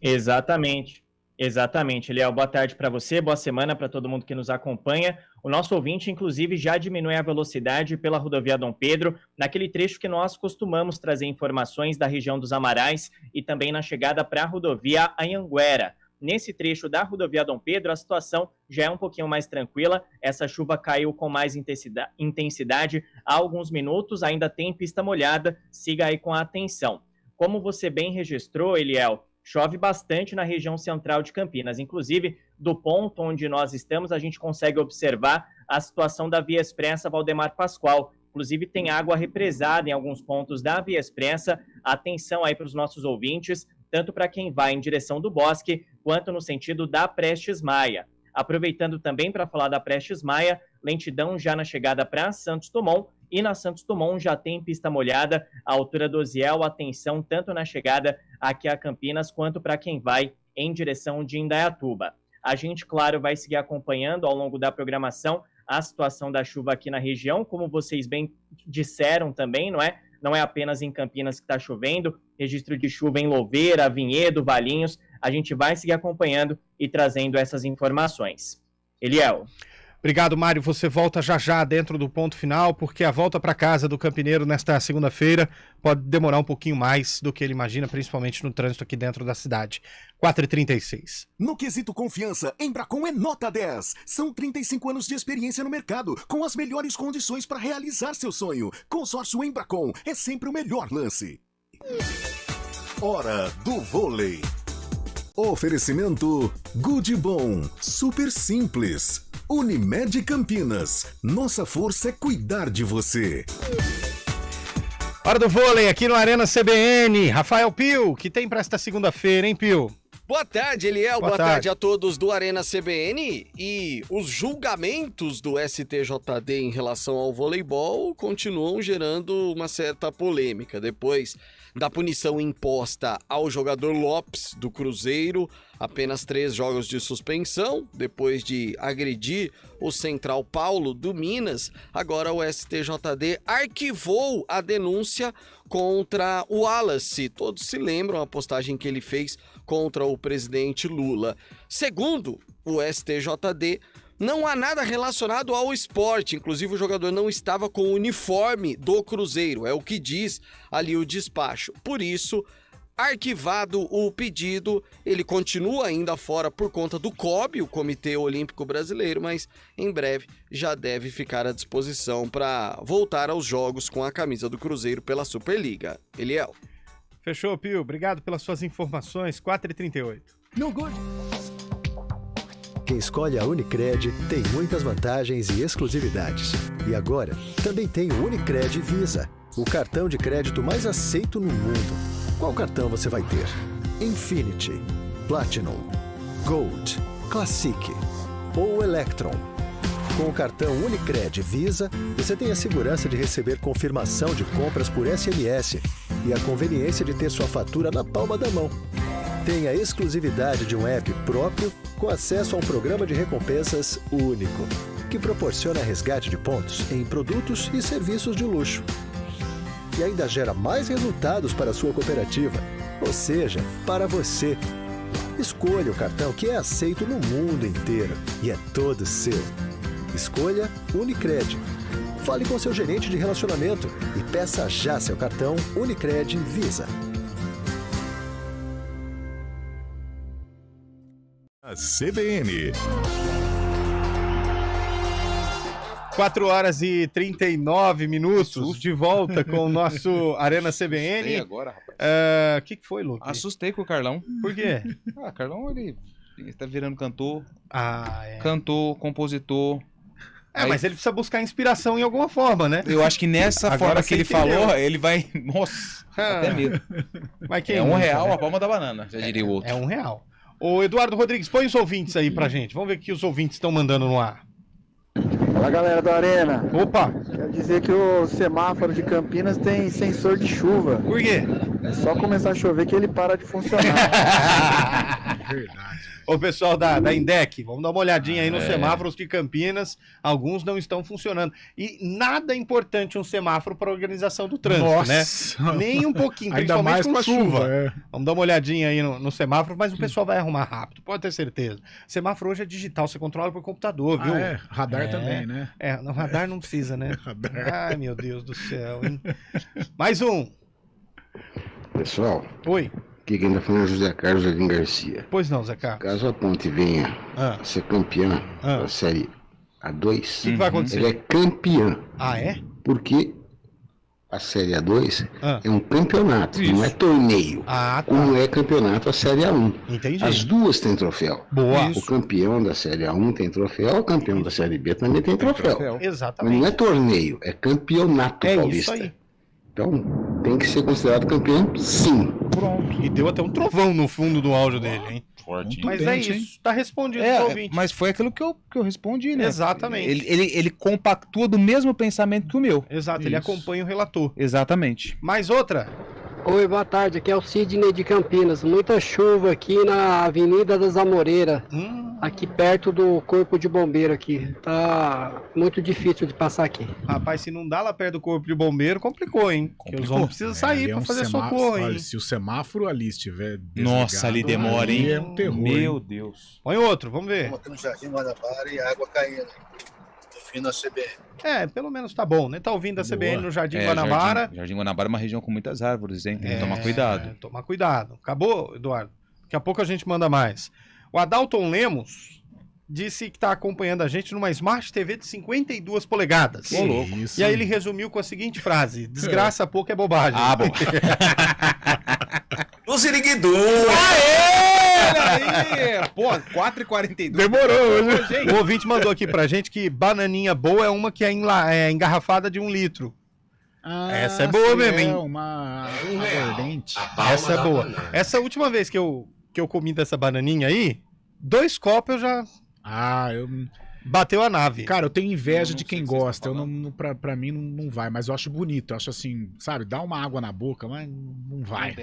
Exatamente. Eliel, boa tarde para você, boa semana para todo mundo que nos acompanha. O nosso ouvinte, inclusive, já diminui a velocidade pela rodovia Dom Pedro, naquele trecho que nós costumamos trazer informações da região dos Amarais e também na chegada para a rodovia Anhanguera. Nesse trecho da rodovia Dom Pedro, a situação já é um pouquinho mais tranquila. Essa chuva caiu com mais intensidade há alguns minutos, ainda tem pista molhada, siga aí com a atenção. Como você bem registrou, Eliel, chove bastante na região central de Campinas. Inclusive, do ponto onde nós estamos, a gente consegue observar a situação da Via Expressa Valdemar Pascoal. Inclusive, tem água represada em alguns pontos da Via Expressa. Atenção aí para os nossos ouvintes, tanto para quem vai em direção do Bosque, quanto no sentido da Prestes Maia. Aproveitando também para falar da Prestes Maia, lentidão já na chegada para Santos Dumont, e na Santos Dumont já tem pista molhada, à altura do Osiel. Atenção tanto na chegada aqui a Campinas, quanto para quem vai em direção de Indaiatuba. A gente, claro, vai seguir acompanhando ao longo da programação a situação da chuva aqui na região, como vocês bem disseram também, não é? Não é apenas em Campinas que está chovendo, registro de chuva em Louveira, Vinhedo, Valinhos. A gente vai seguir acompanhando e trazendo essas informações. Eliel. Obrigado, Mário. Você volta já dentro do ponto final, porque a volta para casa do campineiro nesta segunda-feira pode demorar um pouquinho mais do que ele imagina, principalmente no trânsito aqui dentro da cidade. 4h36. No quesito confiança, Embracon é nota 10. São 35 anos de experiência no mercado, com as melhores condições para realizar seu sonho. Consórcio Embracon é sempre o melhor lance. Hora do vôlei. Oferecimento Good Bom, super simples. Unimed Campinas, nossa força é cuidar de você. Hora do vôlei aqui no Arena CBN. Rafael Pio, que tem para esta segunda-feira, hein, Pio? Boa tarde, Eliel. Boa tarde. tarde a todos do Arena CBN. E os julgamentos do STJD em relação ao voleibol continuam gerando uma certa polêmica. Depois da punição imposta ao jogador Lopes do Cruzeiro, apenas 3 jogos de suspensão, depois de agredir o Central Paulo do Minas, agora o STJD arquivou a denúncia contra o Wallace. Todos se lembram a postagem que ele fez contra o presidente Lula. Segundo o STJD, não há nada relacionado ao esporte, inclusive o jogador não estava com o uniforme do Cruzeiro, é o que diz ali o despacho. Por isso, arquivado o pedido, ele continua ainda fora por conta do COB, o Comitê Olímpico Brasileiro, mas em breve já deve ficar à disposição para voltar aos jogos com a camisa do Cruzeiro pela Superliga. Eliel. Fechou, Pio. Obrigado pelas suas informações. 4h38. No good. Quem escolhe a Unicred tem muitas vantagens e exclusividades. E agora, também tem o Unicred Visa, o cartão de crédito mais aceito no mundo. Qual cartão você vai ter? Infinity, Platinum, Gold, Classic ou Electron? Com o cartão Unicred Visa, você tem a segurança de receber confirmação de compras por SMS e a conveniência de ter sua fatura na palma da mão. Tem a exclusividade de um app próprio com acesso a um programa de recompensas único, que proporciona resgate de pontos em produtos e serviços de luxo. E ainda gera mais resultados para a sua cooperativa, ou seja, para você. Escolha o cartão que é aceito no mundo inteiro e é todo seu. Escolha Unicred. Fale com seu gerente de relacionamento e peça já seu cartão Unicred Visa. A CBN. 4h39, de volta com o nosso Arena CBN. Assustei agora, rapaz. O que foi, Luke? Assustei com o Carlão. Por quê? Carlão, ele tá virando cantor. É. Cantor, compositor. Mas ele precisa buscar inspiração em alguma forma, né? Eu acho que nessa Agora forma que ele entendeu. falou, ele vai... Nossa, até medo. Mas quem é nunca, R$1 né? a palma da banana, já diria o outro. É R$1. Ô, Eduardo Rodrigues, põe os ouvintes aí pra gente. Vamos ver o que os ouvintes estão mandando no ar. Fala, galera do Arena. Opa! Quero dizer que o semáforo de Campinas tem sensor de chuva. Por quê? É só começar a chover que ele para de funcionar. Verdade. Ô, pessoal da Indec, vamos dar uma olhadinha aí nos semáforos de Campinas. Alguns não estão funcionando. E nada importante um semáforo para a organização do trânsito, Nossa. né? Nem um pouquinho, Ainda principalmente mais com com a chuva. chuva, Vamos dar uma olhadinha aí no semáforo, mas o pessoal vai arrumar rápido, pode ter certeza. Semáforo hoje é digital, você controla por computador, viu? Radar também, né? No radar não precisa, né? Radar. Ai, meu Deus do céu, hein? Mais um. Pessoal, Oi. aqui quem tá falando é José Carlos Jardim Garcia. Pois não, Zé Carlos. Caso a Ponte venha a ser campeã da Série A2, que vai acontecer? ela é campeã. Ah, é? Porque a Série A2 é um campeonato, não é torneio. Como é campeonato a Série A1. Entendi. As duas têm troféu. Boa. O campeão da Série A1 tem troféu, o campeão da Série B também tem troféu. Exatamente. Mas não é torneio, é campeonato paulista. Isso aí. Então, tem que ser considerado campeão, sim. Pronto. E deu até um trovão no fundo do áudio dele, hein? Forte. Mas é isso, tá respondido pro ouvinte. Mas foi aquilo que eu respondi, né? Exatamente. Ele compactua do mesmo pensamento que o meu. Exato, ele acompanha o relator. Exatamente. Mais outra? Oi, boa tarde, aqui é o Sidney de Campinas. Muita chuva aqui na Avenida das Amoreiras, aqui perto do Corpo de Bombeiro aqui. Tá muito difícil de passar aqui. Rapaz, se não dá lá perto do Corpo de Bombeiro, complicou, hein? Porque os homens precisam sair pra fazer socorro, hein? Olha, se o semáforo ali estiver desligado, Nossa, ali demora, hein? É um terror. Meu hein? Deus. Põe outro, vamos ver. No Jardim Guanabara e água caindo. ouvindo a CBN. Pelo menos tá bom, né? Tá ouvindo a CBN no Jardim Guanabara. Jardim Guanabara é uma região com muitas árvores, hein? Tem que tomar cuidado. Tomar cuidado. Acabou, Eduardo? Daqui a pouco a gente manda mais. O Adalton Lemos disse que está acompanhando a gente numa Smart TV de 52 polegadas. Ô, louco. E aí ele resumiu com a seguinte frase: desgraça pouco é bobagem. Ah, bom. No Ziriguidu! Aê! Aí! Pô, 4h42. Demorou, gente. O ouvinte mandou aqui pra gente que bananinha boa é uma que é engarrafada de 1 litro. Essa é boa mesmo, hein? Uma aguardente. Essa é boa. Essa última vez que eu comi dessa bananinha aí, 2 copos eu já... Bateu a nave. Cara, eu tenho inveja de quem gosta. Eu não, pra mim não vai, mas eu acho bonito. Eu acho assim, sabe, dá uma água na boca, mas não vai.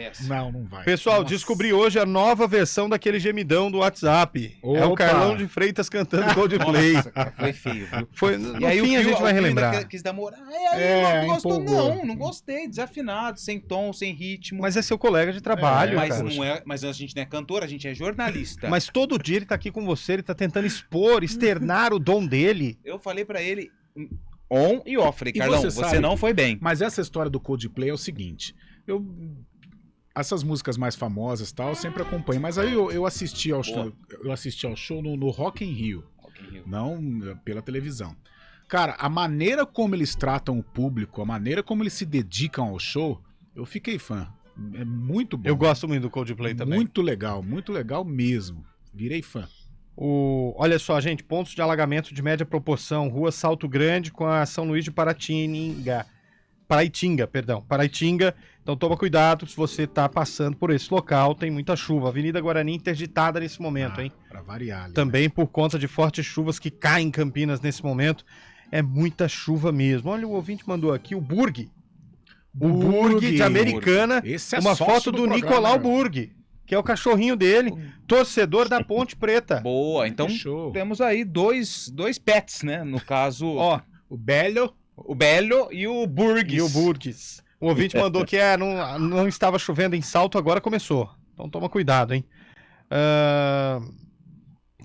Não vai. Pessoal, descobri hoje a nova versão daquele gemidão do WhatsApp. Opa. É o Carlão de Freitas cantando Coldplay. Foi feio, viu? No fim a gente vai relembrar. Quis namorar. Não gostou, não gostei. Desafinado, sem tom, sem ritmo. Mas é seu colega de trabalho, cara. Mas a gente não é cantor, a gente é jornalista. Mas todo dia ele tá aqui com você, ele tá tentando expor, externar o dom dele. Eu falei pra ele on e off. Falei, Carlão, você não foi bem. Mas essa história do Coldplay é o seguinte, essas músicas mais famosas e tal, eu sempre acompanho, mas aí eu assisti ao show no Rock in Rio, não pela televisão. Cara, a maneira como eles tratam o público, a maneira como eles se dedicam ao show, eu fiquei fã. É muito bom. Eu gosto muito do Coldplay também. Muito legal mesmo. Virei fã. Olha só, gente, pontos de alagamento de média proporção, Rua Salto Grande com a São Luís de Paraitinga. Então toma cuidado se você tá passando por esse local, tem muita chuva. Avenida Guarani interditada nesse momento, hein? Pra variar. Também por conta de fortes chuvas que caem em Campinas nesse momento. É muita chuva mesmo. Olha, o ouvinte mandou aqui o Burg. O Burg de Americana. Esse é uma sócio foto do Nicolau Burg, que é o cachorrinho dele, torcedor da Ponte Preta. Boa, então temos aí dois pets, né? No caso, o Belo e o Burgs. O ouvinte mandou que não estava chovendo em Salto, agora começou. Então toma cuidado, hein?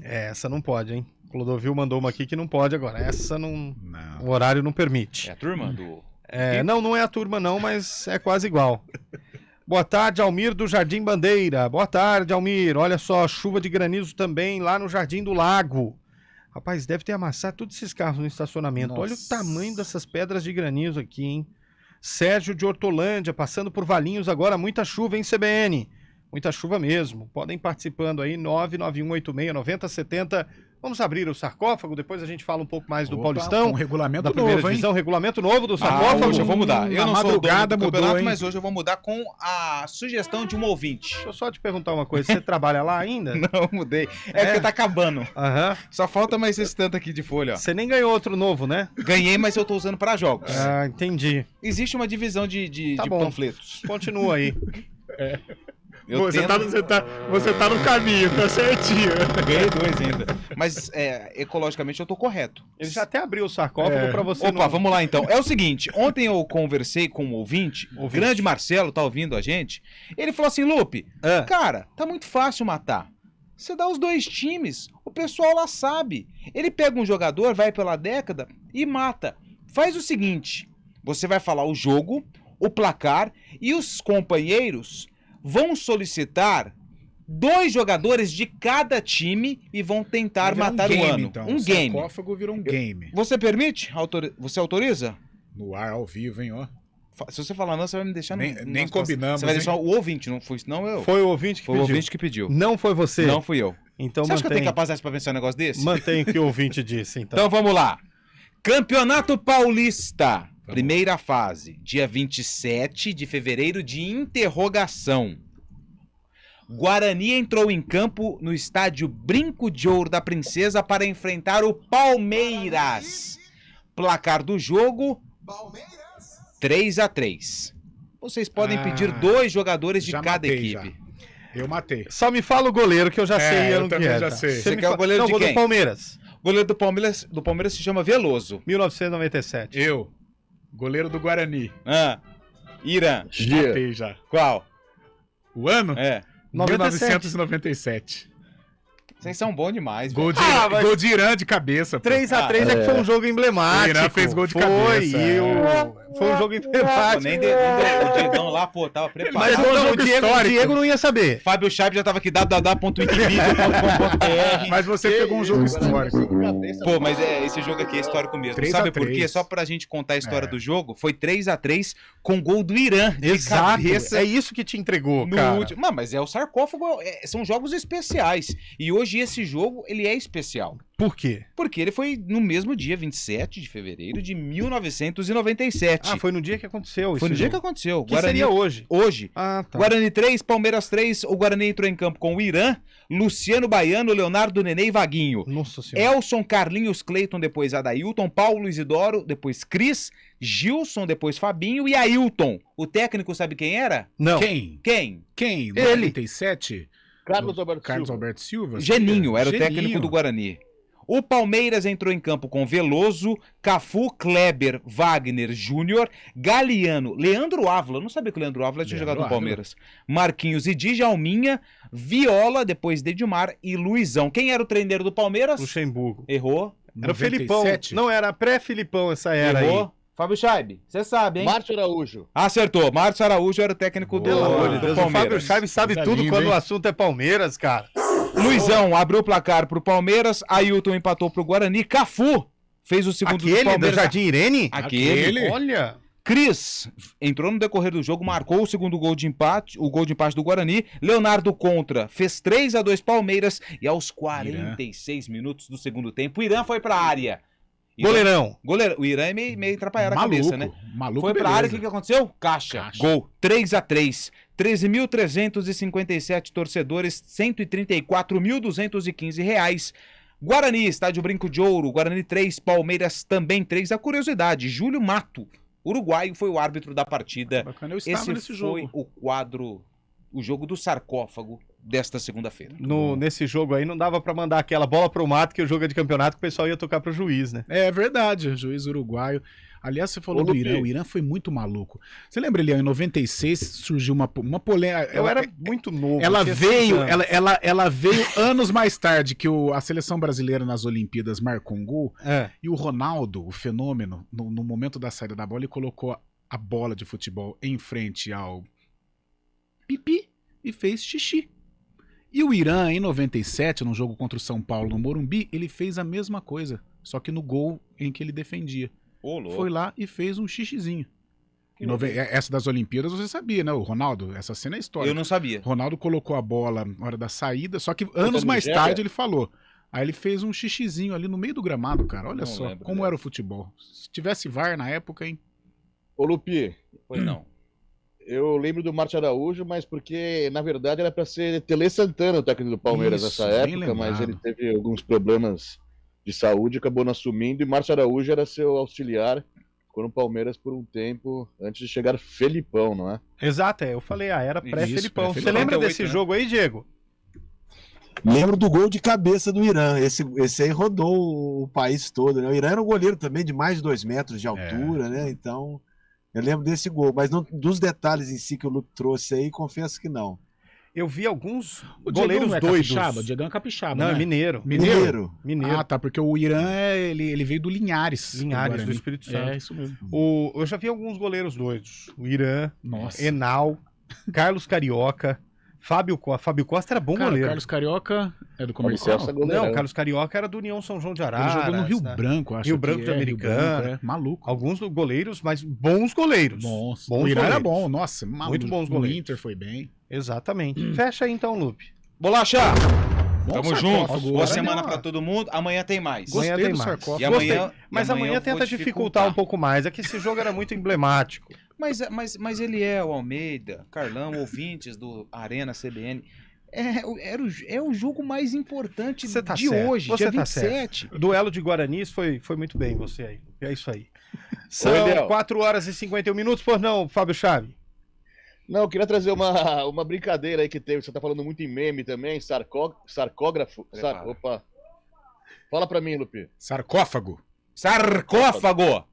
Essa não pode, hein? O Clodovil mandou uma aqui que não pode agora. Essa não. O horário não permite. É a turma do... Não é a turma não, mas é quase igual. Boa tarde, Almir do Jardim Bandeira. Boa tarde, Almir. Olha só, chuva de granizo também lá no Jardim do Lago. Rapaz, deve ter amassado todos esses carros no estacionamento. Nossa. Olha o tamanho dessas pedras de granizo aqui, hein? Sérgio de Hortolândia, passando por Valinhos agora. Muita chuva, hein, CBN? Muita chuva mesmo. Podem participando aí, 991869070. Vamos abrir o sarcófago, depois a gente fala um pouco mais do Paulistão. Um regulamento da primeira novo, divisão, regulamento novo do sarcófago. Hoje eu vou mudar. Eu não sou o dono do campeonato, hein? mas hoje eu vou mudar com a sugestão de um ouvinte. Deixa eu só te perguntar uma coisa, você trabalha lá ainda? Não, mudei. Porque tá acabando. Só falta mais esse tanto aqui de folha, ó. Você nem ganhou outro novo, né? Ganhei, mas eu tô usando para jogos. Entendi. Existe uma divisão de panfletos. Continua aí. Você tá no caminho, tá certinho. Ganhei 2 ainda. Mas ecologicamente eu tô correto. Ele já até abriu o sarcófago pra você. Opa, vamos lá então. É o seguinte, ontem eu conversei com um ouvinte, o grande Marcelo tá ouvindo a gente. Ele falou assim, Lupe, cara, tá muito fácil matar. Você dá os 2 times, o pessoal lá sabe. Ele pega um jogador, vai pela década e mata. Faz o seguinte, você vai falar o jogo, o placar e os companheiros vão solicitar 2 jogadores de cada time e vão tentar matar o ano. Então. Um game. O sarcófago virou um game. Você permite? Você autoriza? No ar, ao vivo, hein, ó. Se você falar não, você vai me deixar... Nem combinamos, Você vai deixar o ouvinte, não eu. Foi o ouvinte que pediu. Foi o ouvinte que pediu. Não foi você? Não fui eu. Então você acha que eu tenho capacidade pra pensar um negócio desse? Mantém o que o ouvinte disse, então. Então vamos lá. Campeonato Paulista. Primeira fase, dia 27 de fevereiro de interrogação. Guarani entrou em campo no estádio Brinco de Ouro da Princesa para enfrentar o Palmeiras. Placar do jogo, 3-3. Vocês podem pedir 2 jogadores de cada equipe. Eu matei. Só me fala o goleiro que eu já sei. Eu também já sei. Você quer o goleiro de quem? Do Palmeiras. O goleiro do Palmeiras se chama Veloso. 1997. Eu. Goleiro do Guarani. Irã. Matei já. Qual? O ano? 97. 1997. Vocês são bons demais, Gol velho. de, gol de Irã de cabeça. 3x3 é que foi um jogo emblemático. O Irã fez gol de cabeça. Foi um jogo emblemático. Nem o Diegão lá, pô, tava preparado. Mas o Diego não ia saber. Fábio Chaves já tava aqui, www.wikipedia.com.br. Mas você pegou um jogo histórico. Pô, mas esse jogo aqui é histórico mesmo. 3 Sabe a por 3. quê? Só pra gente contar a história do jogo, foi 3x3 com gol do Irã. De Exato. cabeça É isso que te entregou, no cara. último. Mas é o sarcófago, são jogos especiais. E hoje esse jogo, ele é especial. Por quê? Porque ele foi no mesmo dia, 27 de fevereiro de 1997. Ah, foi no dia que aconteceu. Foi no dia que aconteceu. Que seria hoje? Hoje. Ah, tá. Guarani 3, Palmeiras 3. O Guarani entrou em campo com o Irã, Luciano Baiano, Leonardo Nenê e Vaguinho. Nossa senhora. Elson, Carlinhos, Cleiton, depois Adailton, Paulo Isidoro, depois Cris, Gilson, depois Fabinho e Ailton. O técnico sabe quem era? Não. Quem? Quem? Ele. 97? Carlos Alberto Silva? Geninho, era o Geninho. técnico do Guarani. O Palmeiras entrou em campo com Veloso, Cafu, Kleber, Wagner Júnior, Galeano, Leandro Ávila, não sabia que o Leandro Ávila tinha jogado no Palmeiras, Marquinhos e Djalminha, Viola, depois Dedimar e Luizão. Quem era o treino do Palmeiras? Luxemburgo. Errou. Era o Felipão. Não, era pré-Filipão essa era Errou. aí. Fábio Chaib, você sabe, hein? Márcio Araújo. Acertou. Márcio Araújo era o técnico do Pelo amor de Deus, o Palmeiras. Fábio Chaves sabe tudo quando o assunto é Palmeiras, cara. Luizão abriu o placar pro Palmeiras, Ailton empatou pro Guarani, Cafu fez o segundo do Aquele do Palmeiras. Jardim Irene? Aquele. Olha. Cris entrou no decorrer do jogo, marcou o segundo gol de empate, o gol de empate do Guarani. Leonardo Contra fez 3x2 Palmeiras e aos 46 minutos do segundo tempo, o Irã foi pra área. Goleirão. O Irã é meio atrapalhado a Maluco, cabeça, né? maluco, Foi pra beleza. área, o que aconteceu? Caixa. Gol. 3x3. 13.357 torcedores, R$134.215. Guarani, Estádio Brinco de Ouro, Guarani 3, Palmeiras também 3. A curiosidade, Júlio Mato, uruguaio, foi o árbitro da partida. Bacana, eu estava Esse nesse foi jogo. o quadro, o jogo do sarcófago desta segunda-feira. Nesse jogo aí não dava pra mandar aquela bola pro mato, que o jogo é de campeonato, que o pessoal ia tocar pro juiz, né? É verdade, juiz uruguaio. Aliás, você falou do Irã, o Irã foi muito maluco. Você lembra, Elião, em 96 surgiu uma polêmica. Eu era muito novo. Ela tinha veio, 6 anos. ela veio anos mais tarde que a seleção brasileira nas Olimpíadas marcou um gol. E o Ronaldo, o fenômeno, no momento da saída da bola, ele colocou a bola de futebol em frente ao pipi e fez xixi. E o Irã, em 97, num jogo contra o São Paulo no Morumbi, ele fez a mesma coisa, só que no gol em que ele defendia. Foi lá e fez um xixizinho. Essa das Olimpíadas você sabia, né? O Ronaldo, essa cena é histórica. Eu não sabia. Ronaldo colocou a bola na hora da saída, só que anos mais tarde ele falou. Aí ele fez um xixizinho ali no meio do gramado, cara. Olha só como era o futebol. Se tivesse VAR na época, hein? Ô, Lupi. Pois não. Eu lembro do Márcio Araújo, mas porque, na verdade, era para ser Tele Santana, o técnico do Palmeiras Isso, nessa bem época, mas lembrado. ele teve alguns problemas de saúde, acabou não assumindo, e Márcio Araújo era seu auxiliar quando o Palmeiras por um tempo, antes de chegar Felipão, não é? Exato, eu falei, era pré-Felipão. Você pré-Felipão. lembra desse 98, né? jogo aí, Diego? Lembro do gol de cabeça do Irã. Esse aí rodou o país todo, né? O Irã era um goleiro também de mais de 2 metros de altura, né? Então, eu lembro desse gol. Mas dos detalhes em si que o Luke trouxe aí, confesso que não. Eu vi alguns O goleiros Diegão não é doidos. capixaba? O Diegão é capixaba, Não, né? é mineiro. Mineiro? Mineiro. Ah, tá, porque o Irã, ele veio do Linhares. Linhares, do Guarani. Espírito Santo. É, isso mesmo. Eu já vi alguns goleiros doidos. O Irã, Nossa. Enal, Carlos Carioca, Fábio Costa. Fábio Costa era bom Cara, goleiro. Carlos Carioca é do Comercial? Não, Carlos Carioca era do União São João de Araras. Ele jogou no Rio né? Branco, acho Rio Branco que de é, Rio Americana. Branco, Maluco. Alguns goleiros, mas bons goleiros. Nossa. Bons O Irã era goleiros. bom, nossa. Muito bons No goleiros. Inter foi bem. Exatamente. Fecha aí então, Lupe. Bolacha! Bom Tamo sarcófago, junto. Boa né? semana pra todo mundo. Amanhã tem mais. Amanhã Gostei tem do mais. sarcófago. E amanhã, Gostei. Mas e amanhã amanhã eu tenta vou dificultar um pouco mais. É que esse jogo era muito emblemático. Mas ele é o Almeida, Carlão, ouvintes do Arena CBN. É o jogo mais importante Você tá de certo. hoje, Você dia tá 27. certo. Duelo de Guaranis foi muito bem você aí. É isso aí. São Eliel. 4 horas e 51 minutos, por não, Fábio Chave? Não, eu queria trazer uma brincadeira aí que teve. Você tá falando muito em meme também, sarcógrafo. Opa. Fala pra mim, Lupi. Sarcófago. Sarcófago!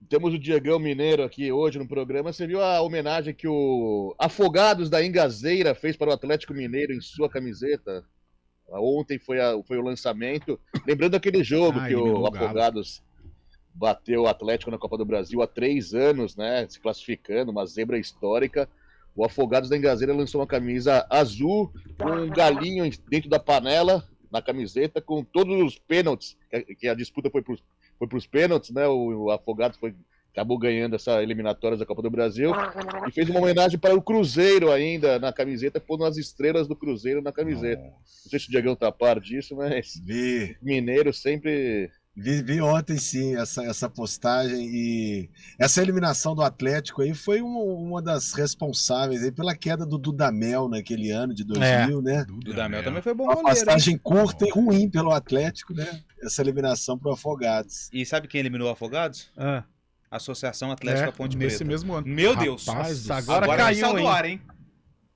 Temos o Diegão Mineiro aqui hoje no programa. Você viu a homenagem que o Afogados da Ingazeira fez para o Atlético Mineiro em sua camiseta? Ontem foi o lançamento. Lembrando aquele jogo que o Afogados bateu o Atlético na Copa do Brasil há 3 anos, né? Se classificando, uma zebra histórica. O Afogados da Engazeira lançou uma camisa azul, com um galinho dentro da panela, na camiseta, com todos os pênaltis, que a disputa foi para os pênaltis, né? O Afogados acabou ganhando essa eliminatória da Copa do Brasil e fez uma homenagem para o Cruzeiro ainda na camiseta, pondo as estrelas do Cruzeiro na camiseta. Não sei se o Diegão tá a par disso, mas mineiro sempre... Vi ontem, sim, essa postagem, e essa eliminação do Atlético aí foi uma das responsáveis aí pela queda do Dudamel naquele ano de 2000, né? Dudamel também foi bom goleiro. Uma postagem curta e Nossa. ruim pelo Atlético, né? Essa eliminação pro Afogados. E sabe quem eliminou o Afogados? Associação Atlética Ponte Preta. Nesse mesmo ano. Meu Deus. Nossa, agora caiu, do ar, hein?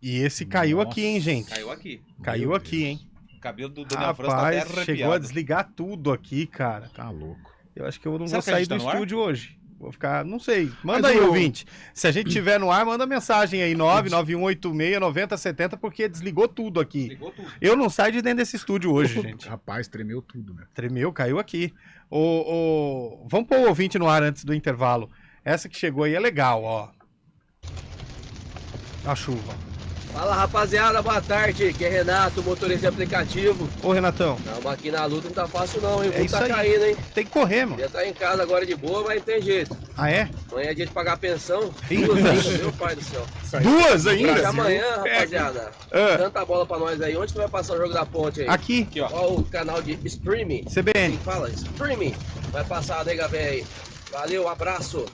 E esse caiu aqui, hein, gente? Caiu aqui. Caiu aqui, hein? O cabelo do Daniel França tá até arrepiado. Chegou a desligar tudo aqui, cara. Tá louco. Eu acho que eu não Será vou que a sair gente tá do no ar? estúdio hoje. Vou ficar, não sei. Manda Mas aí, o- ouvinte. Se a gente tiver no ar, manda mensagem aí, 991869070, porque desligou tudo aqui. Desligou tudo. Eu não saio de dentro desse estúdio hoje, gente. Rapaz, tremeu tudo, né? Tremeu, caiu aqui. Vamos pôr o ouvinte no ar antes do intervalo. Essa que chegou aí é legal, ó. A chuva. Fala, rapaziada, boa tarde. Aqui é Renato, motorista de aplicativo. Ô, Renatão. Não, aqui na luta não tá fácil não, hein? O É mundo isso tá aí. caindo, hein? Tem que correr, mano. Já tá em casa agora de boa, mas não tem jeito. Ah, é? Amanhã é dia de pagar a pensão. Ih. 2 ainda, meu pai do céu. Duas ainda? E amanhã, rapaziada, Ah. tanta bola pra nós aí. Onde que vai passar o jogo da ponte aí? Aqui. Ó o canal de streaming. CBN. Quem fala? Streaming. Vai passar a nega véia aí. Valeu, abraço.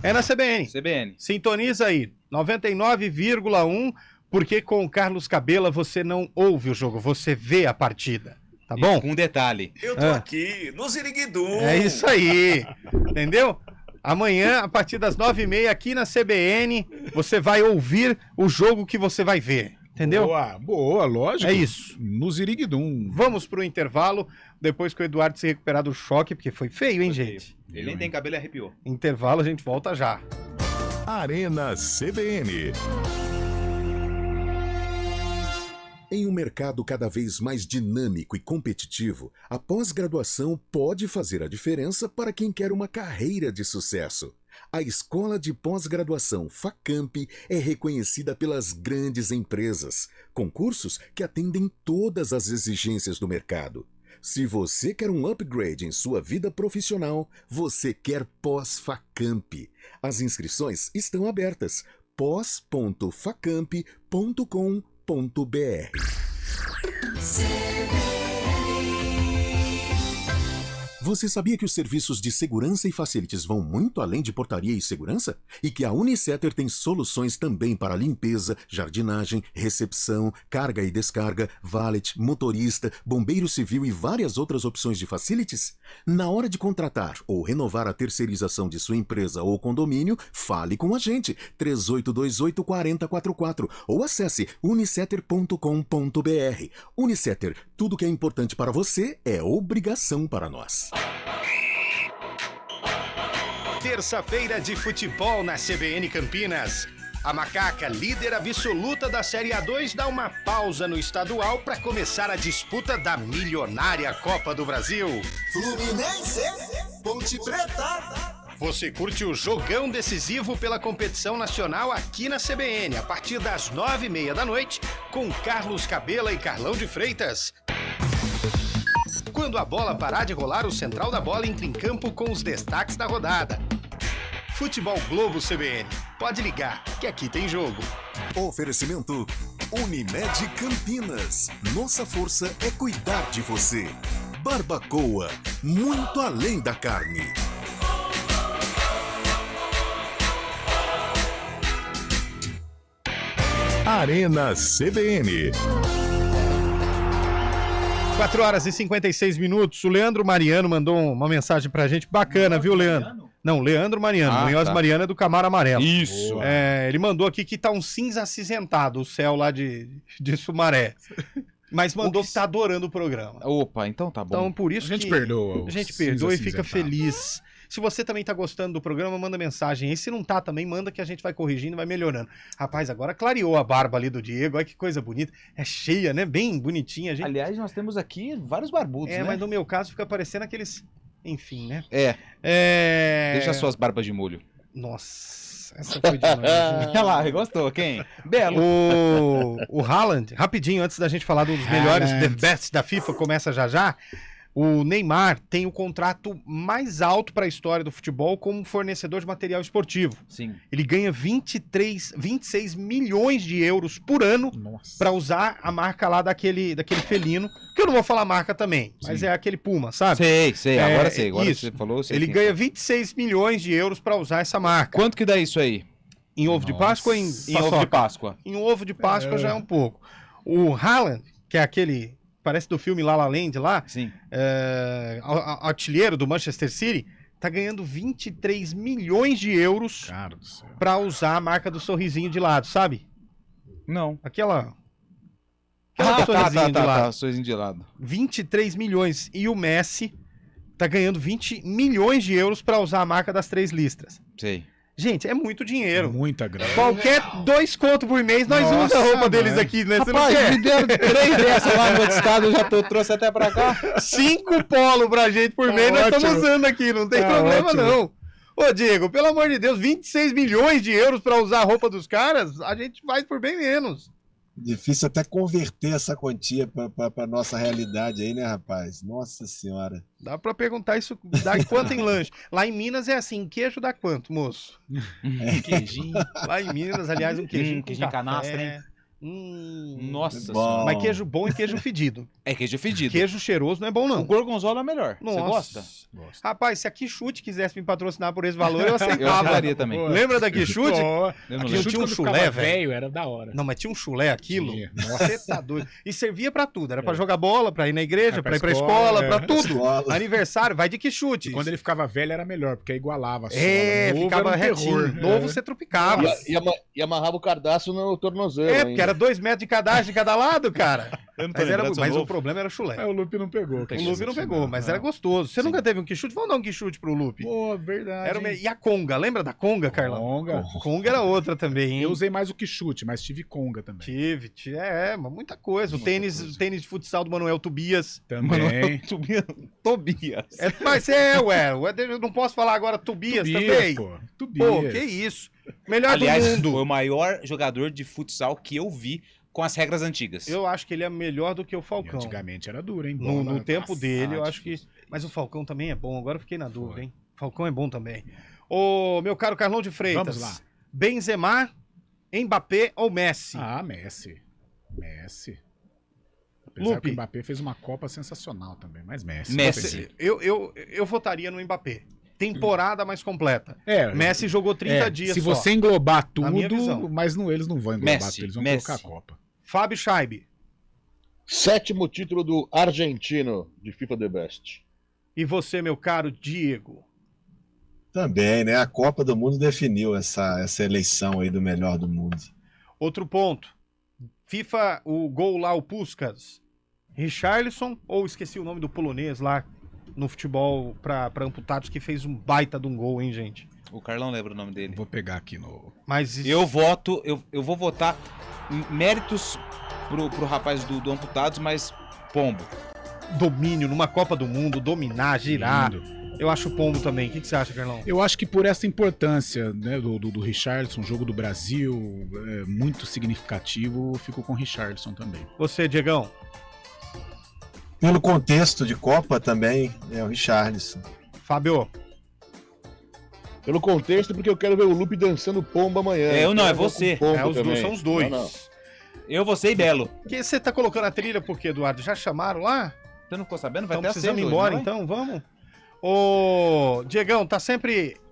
É na CBN. CBN. Sintoniza aí, 99,1, porque com o Carlos Cabela você não ouve o jogo, você vê a partida. Tá bom? Com um detalhe. Eu tô aqui no Ziriguidum. É isso aí. Entendeu? Amanhã, a partir das 9h30, aqui na CBN, você vai ouvir o jogo que você vai ver. Entendeu? Boa, lógico. É isso. No Ziriguidum. Vamos pro intervalo, depois que o Eduardo se recuperar do choque, porque foi feio, hein, gente? Ele nem tem cabelo e arrepiou. Intervalo, a gente volta já. Arena CBN. Em um mercado cada vez mais dinâmico e competitivo, a pós-graduação pode fazer a diferença para quem quer uma carreira de sucesso. A Escola de Pós-Graduação Facamp é reconhecida pelas grandes empresas, com cursos que atendem todas as exigências do mercado. Se você quer um upgrade em sua vida profissional, você quer Pós-Facamp. As inscrições estão abertas. pós.facamp.com.br. Você sabia que os serviços de segurança e facilities vão muito além de portaria e segurança? E que a Unicetter tem soluções também para limpeza, jardinagem, recepção, carga e descarga, valet, motorista, bombeiro civil e várias outras opções de facilities? Na hora de contratar ou renovar a terceirização de sua empresa ou condomínio, fale com a gente, 3828-4044, ou acesse unicetter.com.br. Unicetter, tudo que é importante para você é obrigação para nós. Terça-feira de futebol na CBN Campinas. A Macaca, líder absoluta da Série A2, dá uma pausa no estadual para começar a disputa da milionária Copa do Brasil. Fluminense, Ponte Preta. Você curte o jogão decisivo pela competição nacional aqui na CBN, a partir das 9h30 da noite, com Carlos Cabela e Carlão de Freitas. Quando a bola parar de rolar, o Central da Bola entra em campo com os destaques da rodada. Futebol Globo CBN. Pode ligar, que aqui tem jogo. Oferecimento Unimed Campinas. Nossa força é cuidar de você. Barbacoa, muito além da carne. Arena CBN. 4h56. O Leandro Mariano mandou uma mensagem pra gente bacana, viu, Leandro? Não, Leandro Mariano. Munhoz Mariano é do Camaro Amarelo. Isso. Ele mandou aqui que tá um cinza acinzentado, o céu lá de Sumaré. Mas mandou que tá adorando o programa. Opa, então tá bom. Então, por isso A gente perdoa. A gente perdoa e fica feliz. Se você também tá gostando do programa, manda mensagem aí. Se não tá também, manda que a gente vai corrigindo, vai melhorando. Rapaz, agora clareou a barba ali do Diego. Olha que coisa bonita. É cheia, né? Bem bonitinha. Gente... Aliás, nós temos aqui vários barbudos, né? Mas no meu caso fica parecendo aqueles... Enfim, né? Deixa suas barbas de molho. Nossa, essa foi demais. Olha lá, gostou, quem? Belo. O Haaland, rapidinho, antes da gente falar dos melhores The Best da FIFA, começa já. O Neymar tem o contrato mais alto para a história do futebol como fornecedor de material esportivo. Sim. Ele ganha 26 milhões de euros por ano para usar a marca lá daquele felino, que eu não vou falar a marca também, mas é aquele Puma, sabe? Sei, agora sei. Agora isso. você falou, sei. Ele ganha 26 milhões de euros para usar essa marca. Quanto que dá isso aí? Em ovo de Páscoa ou em ovo de Páscoa? Em ovo de Páscoa já é um pouco. O Haaland, que é aquele... Parece do filme La La Land lá. Sim. Artilheiro do Manchester City, tá ganhando 23 milhões de euros para usar a marca do sorrisinho de lado, sabe? Não. Aquela sorrisinho de lado. 23 milhões. E o Messi tá ganhando 20 milhões de euros para usar a marca das 3 listras. Sei. Gente, é muito dinheiro. Muita grana. Qualquer 2 contos por mês, nós usamos a roupa deles aqui, né? Você Rapaz, não quer? me deram 3 dessas lá no outro estado, eu já trouxe até pra cá. 5 polos pra gente por mês, nós estamos usando aqui, não tem problema não. Ô, Diego, pelo amor de Deus, 26 milhões de euros pra usar a roupa dos caras, a gente faz por bem menos. Difícil até converter essa quantia pra nossa realidade aí, né, rapaz? Nossa senhora. Dá pra perguntar isso, dá quanto em lanche? Lá em Minas é assim, queijo dá quanto, moço? Queijinho. Lá em Minas, aliás, um queijinho Queijinho canastra, hein? Nossa senhora. Mas queijo bom e queijo fedido. É queijo fedido. Queijo cheiroso não é bom, não. O gorgonzola é melhor. Nossa. Você gosta? Rapaz, se a Quixute quisesse me patrocinar por esse valor, eu aceitava. Eu aceitaria também. Pô. Lembra da Quixute? Aquilo tinha um chulé, velho. Era da hora. Não, mas tinha um chulé aquilo. Você tá doido. E servia pra tudo. Era pra jogar bola, pra ir na igreja, pra ir pra escola, pra tudo. Aniversário, vai de Quixute. E quando ele ficava velho era melhor, porque aí igualava a sola. Ficava retinho. Novo você tropicava. E amarrava o cadastro no tornozelo. Porque era 2 metros de cadastro de cada lado, cara. Mas o problema era o chulé. O Lupe não pegou. O Lupe não pegou, mas era gostoso. Você nunca teve um quichute? Vamos dar um quichute pro Lupe. Pô, verdade. E a conga? Lembra da conga, Carlão? Conga era outra também, hein? Eu usei mais o quichute, mas tive conga também. Tive, mas muita coisa. O tênis de futsal do Manuel Tobias. Também. Tobias. Mas eu não posso falar agora Tobias também? Tobias. Pô, que isso. Melhor do mundo. Foi o maior jogador de futsal que eu vi com as regras antigas. Eu acho que ele é melhor do que o Falcão. Antigamente era duro, hein? No tempo dele, eu acho que... Mas o Falcão também é bom. Agora eu fiquei na dúvida, hein? Falcão é bom também. Ô, meu caro Carlão de Freitas. Vamos lá. Benzema, Mbappé ou Messi? Messi. Apesar que o Mbappé fez uma Copa sensacional também, mas Messi. Eu votaria no Mbappé. Temporada mais completa. Messi jogou 30 dias se só. você englobar tudo, mas eles não vão englobar tudo, eles vão colocar a Copa. Fábio Scheibe. 7º título do argentino de FIFA The Best. E você, meu caro Diego? Também, né? A Copa do Mundo definiu essa eleição aí do melhor do mundo. Outro ponto. FIFA, o gol lá, o Puskás. Richarlison, ou esqueci o nome do polonês lá no futebol pra amputados, que fez um baita de um gol, hein, gente? O Carlão lembra o nome dele. Vou pegar aqui no... Mas isso... Eu vou votar méritos pro rapaz do amputados, mas pombo. Domínio, numa Copa do Mundo, dominar, girar. Eu acho pombo também. O que você acha, Carlão? Eu acho que por essa importância, né, do Richarlison, jogo do Brasil, muito significativo, eu fico com o Richarlison também. Você, Diegão? Pelo contexto de Copa também, é o Richarlison. Fábio? Pelo contexto, porque eu quero ver o Lupe dançando pombo amanhã. É você. São os dois. Não. Eu, você e Belo. Que você tá colocando a trilha por quê, Eduardo? Já chamaram lá? Você não ficou sabendo? Vai então até precisamos ir embora, então? Vamos? Ô, Diegão,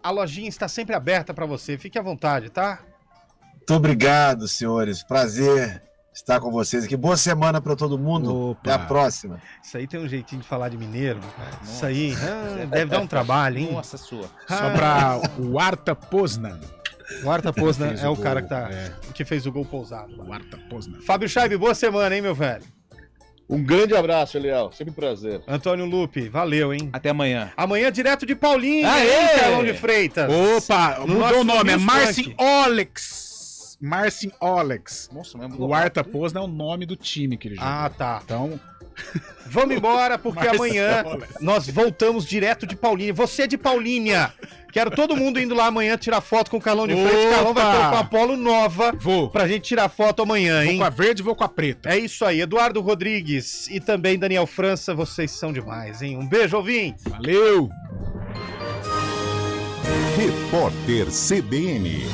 a lojinha está sempre aberta para você. Fique à vontade, tá? Muito obrigado, senhores. Prazer estar com vocês aqui. Boa semana para todo mundo. Opa. Até a próxima. Isso aí tem um jeitinho de falar de mineiro. Isso aí deve dar um trabalho, hein? Nossa, sua. Só para o Arta Poznan. O Arta Poznan é o cara que fez o gol pousado. O Arta Poznan. Fábio Scheibe, boa semana, hein, meu velho? Um grande abraço, Eliel. Sempre um prazer. Antônio Lupe, valeu, hein? Até amanhã. Amanhã, direto de Paulinha, Aê! Carlão de Freitas. Opa, No mudou nosso o nome, é News Marcin Funk. Olex. Marcin Olex. Nossa, mas O Arta Pozna é o nome do time que ele joga. Ah, tá. Então, Vamos embora, porque Marcelo. amanhã nós voltamos direto de Paulínia. Você é de Paulínia. Quero todo mundo indo lá amanhã tirar foto com o Carlão de Freitas. O Carlão vai Opa! estar com a Polo nova. Vou. Pra gente tirar foto amanhã, vou hein? com a verde e vou com a preta. É isso aí. Eduardo Rodrigues e também Daniel França, vocês são demais, hein? Um beijo, ouvintes. Valeu! Repórter CBN.